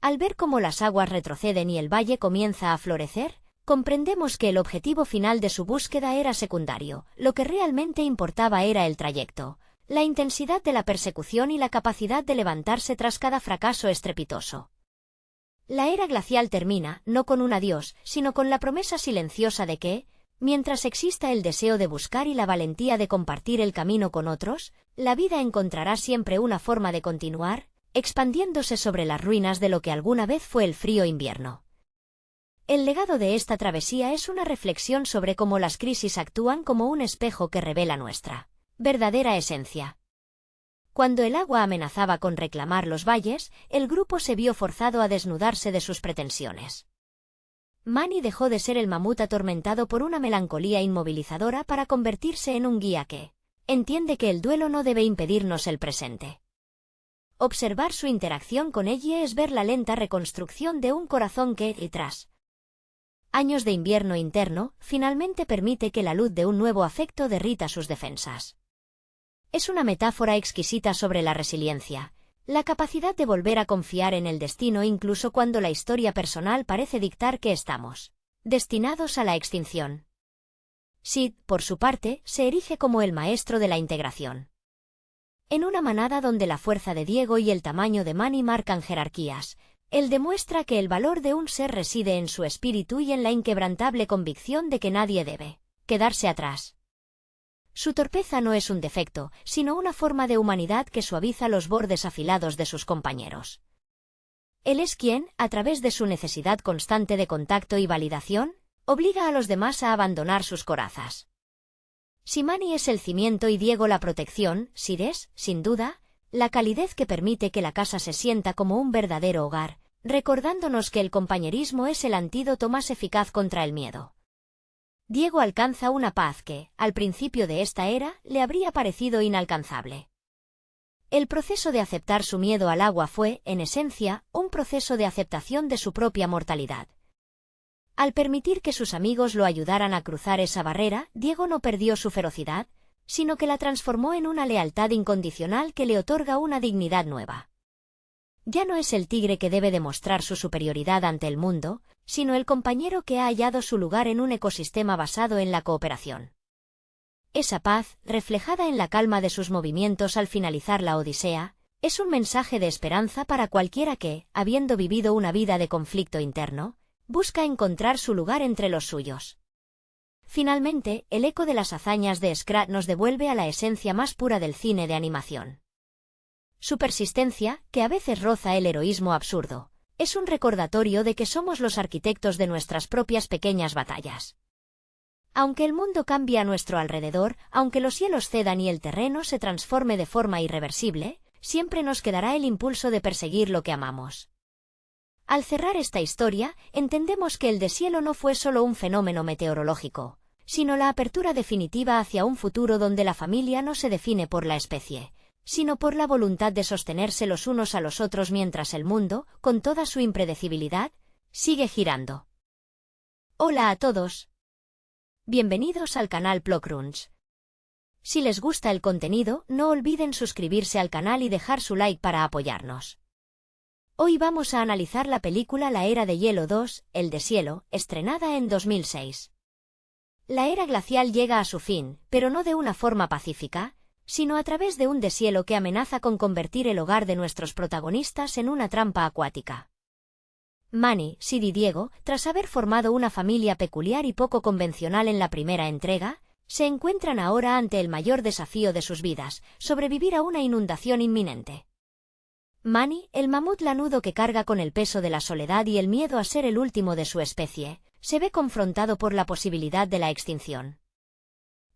Al ver cómo las aguas retroceden y el valle comienza a florecer, comprendemos que el objetivo final de su búsqueda era secundario. Lo que realmente importaba era el trayecto, la intensidad de la persecución y la capacidad de levantarse tras cada fracaso estrepitoso. La era glacial termina, no con un adiós, sino con la promesa silenciosa de que, mientras exista el deseo de buscar y la valentía de compartir el camino con otros, la vida encontrará siempre una forma de continuar, expandiéndose sobre las ruinas de lo que alguna vez fue el frío invierno. El legado de esta travesía es una reflexión sobre cómo las crisis actúan como un espejo que revela nuestra verdadera esencia. Cuando el agua amenazaba con reclamar los valles, el grupo se vio forzado a desnudarse de sus pretensiones. Manny dejó de ser el mamut atormentado por una melancolía inmovilizadora para convertirse en un guía que entiende que el duelo no debe impedirnos el presente. Observar su interacción con ella es ver la lenta reconstrucción de un corazón que, tras años de invierno interno, finalmente permite que la luz de un nuevo afecto derrita sus defensas. Es una metáfora exquisita sobre la resiliencia, la capacidad de volver a confiar en el destino incluso cuando la historia personal parece dictar que estamos destinados a la extinción. Sid, por su parte, se erige como el maestro de la integración. En una manada donde la fuerza de Diego y el tamaño de Manny marcan jerarquías, él demuestra que el valor de un ser reside en su espíritu y en la inquebrantable convicción de que nadie debe quedarse atrás. Su torpeza no es un defecto, sino una forma de humanidad que suaviza los bordes afilados de sus compañeros. Él es quien, a través de su necesidad constante de contacto y validación, obliga a los demás a abandonar sus corazas. Si Manny es el cimiento y Diego la protección, Sid es, sin duda, la calidez que permite que la casa se sienta como un verdadero hogar, recordándonos que el compañerismo es el antídoto más eficaz contra el miedo. Diego alcanza una paz que, al principio de esta era, le habría parecido inalcanzable. El proceso de aceptar su miedo al agua fue, en esencia, un proceso de aceptación de su propia mortalidad. Al permitir que sus amigos lo ayudaran a cruzar esa barrera, Diego no perdió su ferocidad, sino que la transformó en una lealtad incondicional que le otorga una dignidad nueva. Ya no es el tigre que debe demostrar su superioridad ante el mundo, sino el compañero que ha hallado su lugar en un ecosistema basado en la cooperación. Esa paz, reflejada en la calma de sus movimientos al finalizar la Odisea, es un mensaje de esperanza para cualquiera que, habiendo vivido una vida de conflicto interno, busca encontrar su lugar entre los suyos. Finalmente, el eco de las hazañas de Scrat nos devuelve a la esencia más pura del cine de animación. Su persistencia, que a veces roza el heroísmo absurdo, es un recordatorio de que somos los arquitectos de nuestras propias pequeñas batallas. Aunque el mundo cambie a nuestro alrededor, aunque los cielos cedan y el terreno se transforme de forma irreversible, siempre nos quedará el impulso de perseguir lo que amamos. Al cerrar esta historia, entendemos que el deshielo no fue solo un fenómeno meteorológico, sino la apertura definitiva hacia un futuro donde la familia no se define por la especie, sino por la voluntad de sostenerse los unos a los otros mientras el mundo, con toda su impredecibilidad, sigue girando. Hola a todos. Bienvenidos al canal Plokrunch. Si les gusta el contenido, no olviden suscribirse al canal y dejar su like para apoyarnos. Hoy vamos a analizar la película La Era de Hielo 2, El deshielo, estrenada en 2006. La era glacial llega a su fin, pero no de una forma pacífica, sino a través de un deshielo que amenaza con convertir el hogar de nuestros protagonistas en una trampa acuática. Manny, Sid y Diego, tras haber formado una familia peculiar y poco convencional en la primera entrega, se encuentran ahora ante el mayor desafío de sus vidas, sobrevivir a una inundación inminente. Manny, el mamut lanudo que carga con el peso de la soledad y el miedo a ser el último de su especie, se ve confrontado por la posibilidad de la extinción.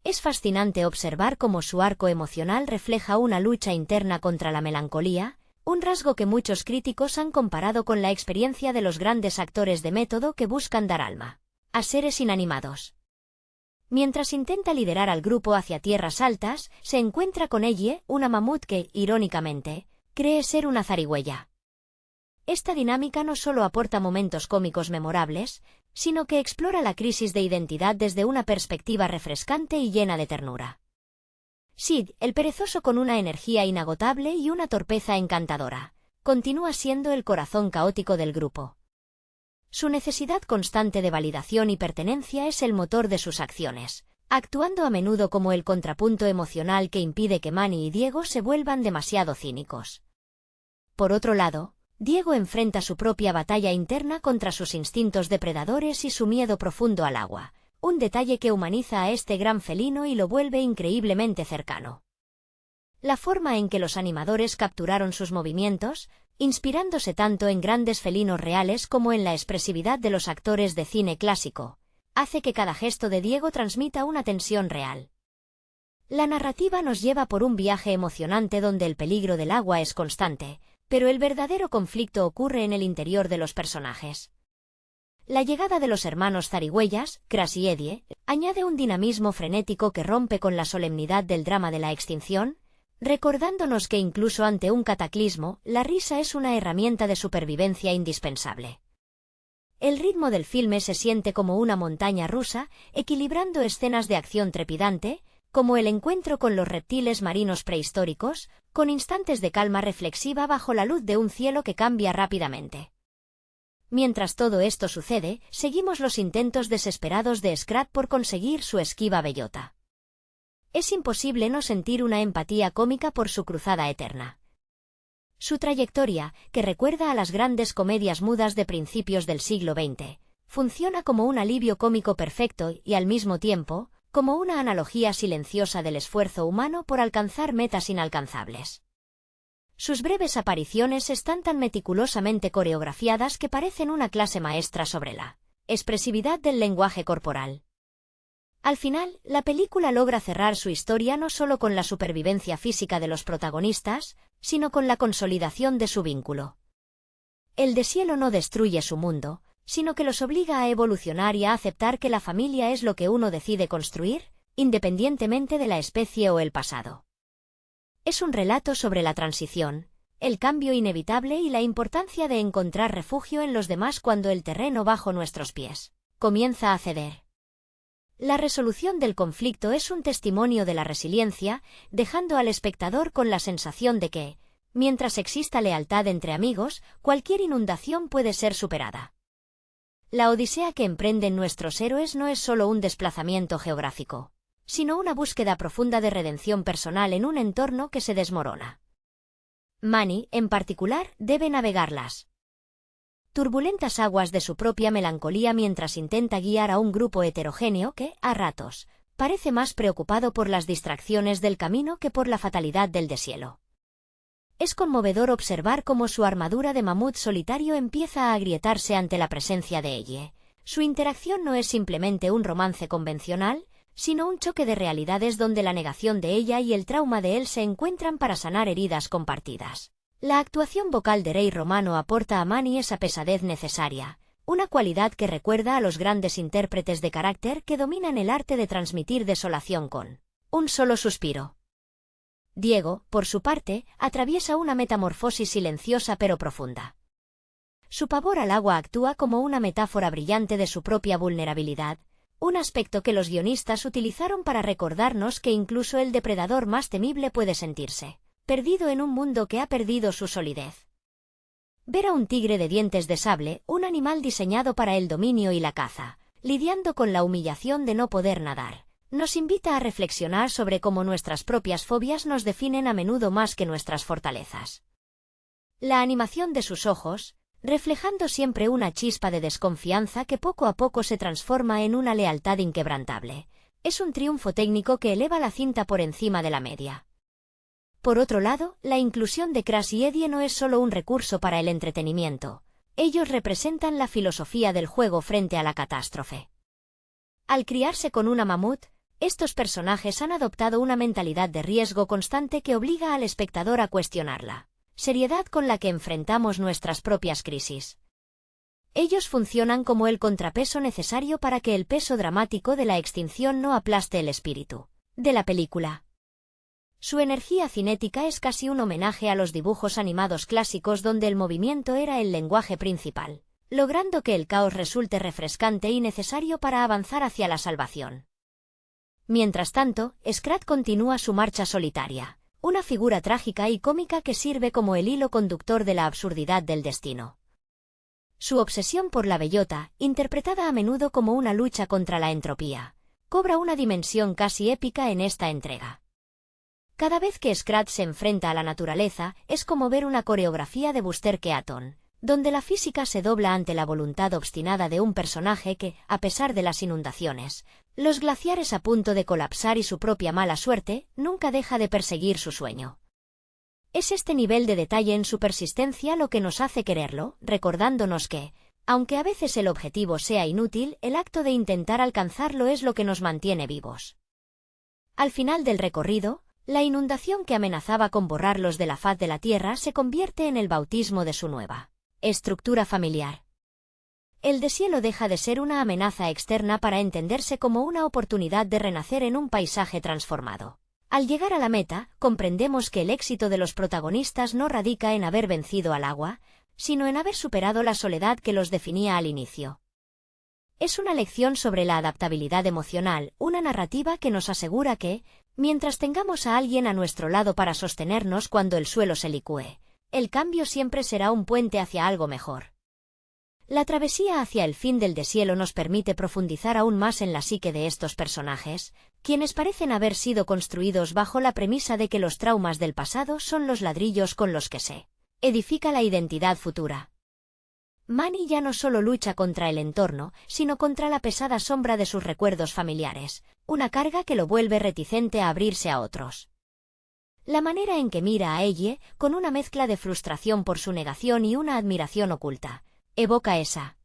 Es fascinante observar cómo su arco emocional refleja una lucha interna contra la melancolía, un rasgo que muchos críticos han comparado con la experiencia de los grandes actores de método que buscan dar alma a seres inanimados. Mientras intenta liderar al grupo hacia tierras altas, se encuentra con Ellie, una mamut que, irónicamente, cree ser una zarigüeya. Esta dinámica no solo aporta momentos cómicos memorables, sino que explora la crisis de identidad desde una perspectiva refrescante y llena de ternura. Sid, el perezoso con una energía inagotable y una torpeza encantadora, continúa siendo el corazón caótico del grupo. Su necesidad constante de validación y pertenencia es el motor de sus acciones, actuando a menudo como el contrapunto emocional que impide que Manny y Diego se vuelvan demasiado cínicos. Por otro lado, Diego enfrenta su propia batalla interna contra sus instintos depredadores y su miedo profundo al agua, un detalle que humaniza a este gran felino y lo vuelve increíblemente cercano. La forma en que los animadores capturaron sus movimientos, inspirándose tanto en grandes felinos reales como en la expresividad de los actores de cine clásico, hace que cada gesto de Diego transmita una tensión real. La narrativa nos lleva por un viaje emocionante donde el peligro del agua es constante, pero el verdadero conflicto ocurre en el interior de los personajes. La llegada de los hermanos zarigüeyas, Crash y Eddie, añade un dinamismo frenético que rompe con la solemnidad del drama de la extinción, recordándonos que incluso ante un cataclismo, la risa es una herramienta de supervivencia indispensable. El ritmo del filme se siente como una montaña rusa, equilibrando escenas de acción trepidante, como el encuentro con los reptiles marinos prehistóricos, con instantes de calma reflexiva bajo la luz de un cielo que cambia rápidamente. Mientras todo esto sucede, seguimos los intentos desesperados de Scrat por conseguir su esquiva bellota. Es imposible no sentir una empatía cómica por su cruzada eterna. Su trayectoria, que recuerda a las grandes comedias mudas de principios del siglo XX, funciona como un alivio cómico perfecto y, al mismo tiempo, como una analogía silenciosa del esfuerzo humano por alcanzar metas inalcanzables. Sus breves apariciones están tan meticulosamente coreografiadas que parecen una clase maestra sobre la expresividad del lenguaje corporal. Al final, la película logra cerrar su historia no solo con la supervivencia física de los protagonistas, sino con la consolidación de su vínculo. El deshielo no destruye su mundo, sino que los obliga a evolucionar y a aceptar que la familia es lo que uno decide construir, independientemente de la especie o el pasado. Es un relato sobre la transición, el cambio inevitable y la importancia de encontrar refugio en los demás cuando el terreno bajo nuestros pies comienza a ceder. La resolución del conflicto es un testimonio de la resiliencia, dejando al espectador con la sensación de que, mientras exista lealtad entre amigos, cualquier inundación puede ser superada. La odisea que emprenden nuestros héroes no es solo un desplazamiento geográfico, sino una búsqueda profunda de redención personal en un entorno que se desmorona. Manny, en particular, debe navegar las turbulentas aguas de su propia melancolía mientras intenta guiar a un grupo heterogéneo que, a ratos, parece más preocupado por las distracciones del camino que por la fatalidad del deshielo. Es conmovedor observar cómo su armadura de mamut solitario empieza a agrietarse ante la presencia de ella. Su interacción no es simplemente un romance convencional, sino un choque de realidades donde la negación de ella y el trauma de él se encuentran para sanar heridas compartidas. La actuación vocal de Ray Romano aporta a Manny esa pesadez necesaria, una cualidad que recuerda a los grandes intérpretes de carácter que dominan el arte de transmitir desolación con un solo suspiro. Diego, por su parte, atraviesa una metamorfosis silenciosa pero profunda. Su pavor al agua actúa como una metáfora brillante de su propia vulnerabilidad, un aspecto que los guionistas utilizaron para recordarnos que incluso el depredador más temible puede sentirse perdido en un mundo que ha perdido su solidez. Ver a un tigre de dientes de sable, un animal diseñado para el dominio y la caza, lidiando con la humillación de no poder nadar, nos invita a reflexionar sobre cómo nuestras propias fobias nos definen a menudo más que nuestras fortalezas. La animación de sus ojos, reflejando siempre una chispa de desconfianza que poco a poco se transforma en una lealtad inquebrantable, es un triunfo técnico que eleva la cinta por encima de la media. Por otro lado, la inclusión de Crash y Eddie no es solo un recurso para el entretenimiento, ellos representan la filosofía del juego frente a la catástrofe. Al criarse con una mamut, estos personajes han adoptado una mentalidad de riesgo constante que obliga al espectador a cuestionar la seriedad con la que enfrentamos nuestras propias crisis. Ellos funcionan como el contrapeso necesario para que el peso dramático de la extinción no aplaste el espíritu de la película. Su energía cinética es casi un homenaje a los dibujos animados clásicos donde el movimiento era el lenguaje principal, logrando que el caos resulte refrescante y necesario para avanzar hacia la salvación. Mientras tanto, Scrat continúa su marcha solitaria, una figura trágica y cómica que sirve como el hilo conductor de la absurdidad del destino. Su obsesión por la bellota, interpretada a menudo como una lucha contra la entropía, cobra una dimensión casi épica en esta entrega. Cada vez que Scrat se enfrenta a la naturaleza, es como ver una coreografía de Buster Keaton, donde la física se dobla ante la voluntad obstinada de un personaje que, a pesar de las inundaciones, los glaciares a punto de colapsar y su propia mala suerte, nunca deja de perseguir su sueño. Es este nivel de detalle en su persistencia lo que nos hace quererlo, recordándonos que, aunque a veces el objetivo sea inútil, el acto de intentar alcanzarlo es lo que nos mantiene vivos. Al final del recorrido, la inundación que amenazaba con borrarlos de la faz de la tierra se convierte en el bautismo de su nueva estructura familiar. El deshielo deja de ser una amenaza externa para entenderse como una oportunidad de renacer en un paisaje transformado. Al llegar a la meta, comprendemos que el éxito de los protagonistas no radica en haber vencido al agua, sino en haber superado la soledad que los definía al inicio. Es una lección sobre la adaptabilidad emocional, una narrativa que nos asegura que, mientras tengamos a alguien a nuestro lado para sostenernos cuando el suelo se licúe, el cambio siempre será un puente hacia algo mejor. La travesía hacia el fin del deshielo nos permite profundizar aún más en la psique de estos personajes, quienes parecen haber sido construidos bajo la premisa de que los traumas del pasado son los ladrillos con los que se edifica la identidad futura. Manny ya no solo lucha contra el entorno, sino contra la pesada sombra de sus recuerdos familiares, una carga que lo vuelve reticente a abrirse a otros. La manera en que mira a Ellie, con una mezcla de frustración por su negación y una admiración oculta, evoca esa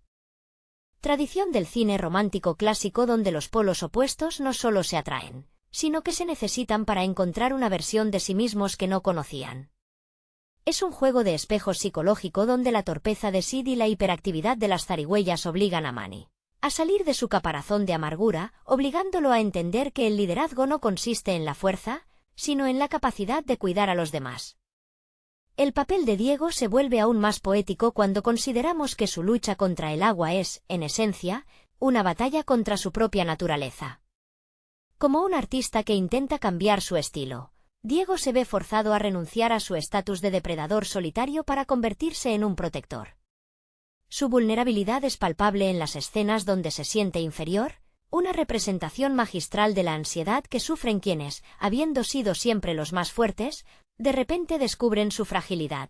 tradición del cine romántico clásico donde los polos opuestos no solo se atraen, sino que se necesitan para encontrar una versión de sí mismos que no conocían. Es un juego de espejo psicológico donde la torpeza de Sid y la hiperactividad de las zarigüeyas obligan a Manny a salir de su caparazón de amargura, obligándolo a entender que el liderazgo no consiste en la fuerza, sino en la capacidad de cuidar a los demás. El papel de Diego se vuelve aún más poético cuando consideramos que su lucha contra el agua es, en esencia, una batalla contra su propia naturaleza. Como un artista que intenta cambiar su estilo, Diego se ve forzado a renunciar a su estatus de depredador solitario para convertirse en un protector. Su vulnerabilidad es palpable en las escenas donde se siente inferior, una representación magistral de la ansiedad que sufren quienes, habiendo sido siempre los más fuertes, de repente descubren su fragilidad.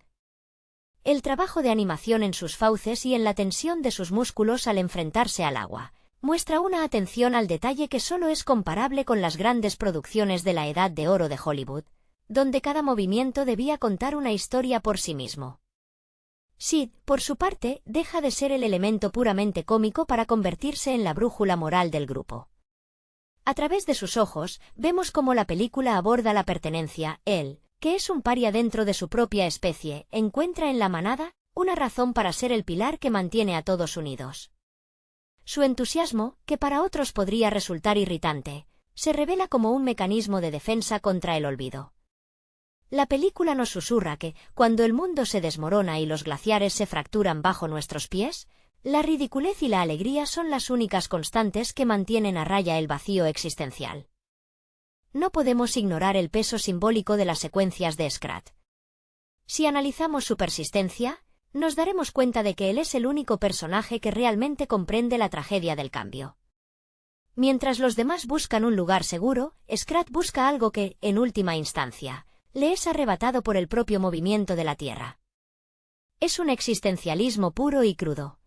El trabajo de animación en sus fauces y en la tensión de sus músculos al enfrentarse al agua muestra una atención al detalle que solo es comparable con las grandes producciones de la Edad de Oro de Hollywood, donde cada movimiento debía contar una historia por sí mismo. Sid, por su parte, deja de ser el elemento puramente cómico para convertirse en la brújula moral del grupo. A través de sus ojos, vemos cómo la película aborda la pertenencia. Él, que es un paria dentro de su propia especie, encuentra en la manada una razón para ser el pilar que mantiene a todos unidos. Su entusiasmo, que para otros podría resultar irritante, se revela como un mecanismo de defensa contra el olvido. La película nos susurra que, cuando el mundo se desmorona y los glaciares se fracturan bajo nuestros pies, la ridiculez y la alegría son las únicas constantes que mantienen a raya el vacío existencial. No podemos ignorar el peso simbólico de las secuencias de Scrat. Si analizamos su persistencia, nos daremos cuenta de que él es el único personaje que realmente comprende la tragedia del cambio. Mientras los demás buscan un lugar seguro, Scrat busca algo que, en última instancia, le es arrebatado por el propio movimiento de la Tierra. Es un existencialismo puro y crudo.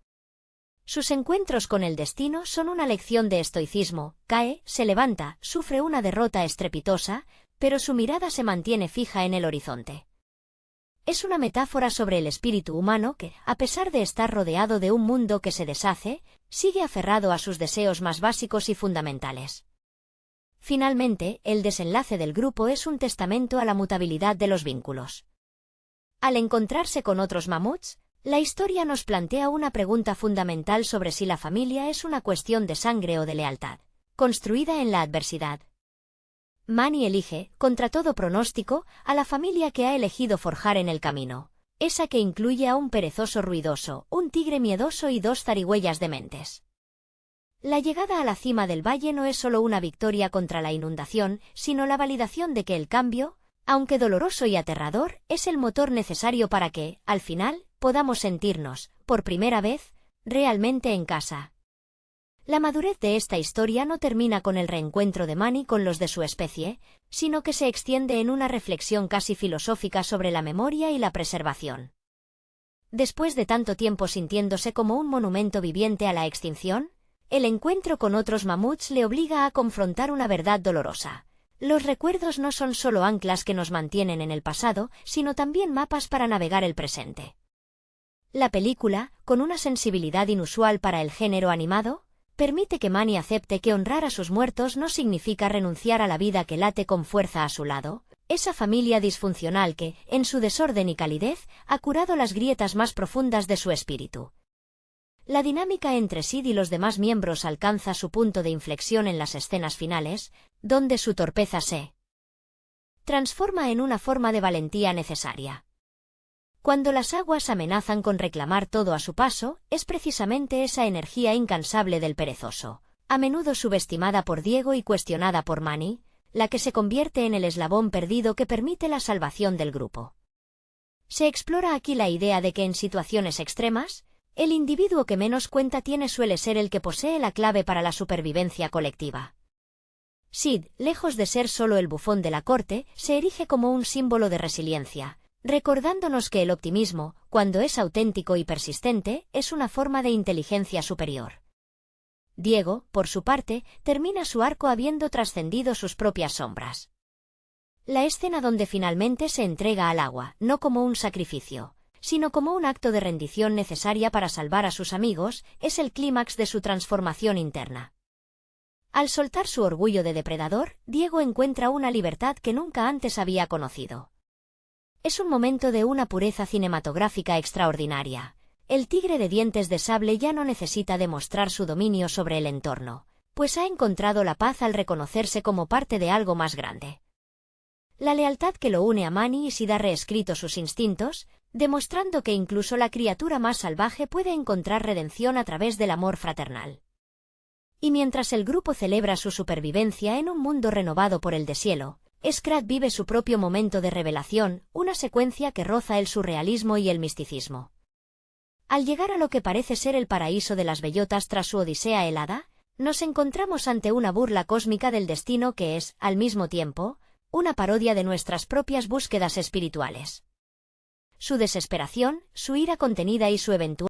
Sus encuentros con el destino son una lección de estoicismo. Cae, se levanta, sufre una derrota estrepitosa, pero su mirada se mantiene fija en el horizonte. Es una metáfora sobre el espíritu humano que, a pesar de estar rodeado de un mundo que se deshace, sigue aferrado a sus deseos más básicos y fundamentales. Finalmente, el desenlace del grupo es un testamento a la mutabilidad de los vínculos. Al encontrarse con otros mamuts, la historia nos plantea una pregunta fundamental sobre si la familia es una cuestión de sangre o de lealtad, construida en la adversidad. Manny elige, contra todo pronóstico, a la familia que ha elegido forjar en el camino, esa que incluye a un perezoso ruidoso, un tigre miedoso y dos zarigüeyas dementes. La llegada a la cima del valle no es solo una victoria contra la inundación, sino la validación de que el cambio, aunque doloroso y aterrador, es el motor necesario para que, al final, podamos sentirnos, por primera vez, realmente en casa. La madurez de esta historia no termina con el reencuentro de Manny con los de su especie, sino que se extiende en una reflexión casi filosófica sobre la memoria y la preservación. Después de tanto tiempo sintiéndose como un monumento viviente a la extinción, el encuentro con otros mamuts le obliga a confrontar una verdad dolorosa. Los recuerdos no son solo anclas que nos mantienen en el pasado, sino también mapas para navegar el presente. La película, con una sensibilidad inusual para el género animado, permite que Manny acepte que honrar a sus muertos no significa renunciar a la vida que late con fuerza a su lado, esa familia disfuncional que, en su desorden y calidez, ha curado las grietas más profundas de su espíritu. La dinámica entre Sid y los demás miembros alcanza su punto de inflexión en las escenas finales, donde su torpeza se transforma en una forma de valentía necesaria. Cuando las aguas amenazan con reclamar todo a su paso, es precisamente esa energía incansable del perezoso, a menudo subestimada por Diego y cuestionada por Manny, la que se convierte en el eslabón perdido que permite la salvación del grupo. Se explora aquí la idea de que en situaciones extremas, el individuo que menos cuenta tiene suele ser el que posee la clave para la supervivencia colectiva. Sid, lejos de ser solo el bufón de la corte, se erige como un símbolo de resiliencia, recordándonos que el optimismo, cuando es auténtico y persistente, es una forma de inteligencia superior. Diego, por su parte, termina su arco habiendo trascendido sus propias sombras. La escena donde finalmente se entrega al agua, no como un sacrificio, sino como un acto de rendición necesaria para salvar a sus amigos, es el clímax de su transformación interna. Al soltar su orgullo de depredador, Diego encuentra una libertad que nunca antes había conocido. Es un momento de una pureza cinematográfica extraordinaria. El tigre de dientes de sable ya no necesita demostrar su dominio sobre el entorno, pues ha encontrado la paz al reconocerse como parte de algo más grande. La lealtad que lo une a Manny y Sid ha reescrito sus instintos, demostrando que incluso la criatura más salvaje puede encontrar redención a través del amor fraternal. Y mientras el grupo celebra su supervivencia en un mundo renovado por el deshielo, Scrat vive su propio momento de revelación, una secuencia que roza el surrealismo y el misticismo. Al llegar a lo que parece ser el paraíso de las bellotas tras su odisea helada, nos encontramos ante una burla cósmica del destino que es, al mismo tiempo, una parodia de nuestras propias búsquedas espirituales. Su desesperación, su ira contenida y su eventual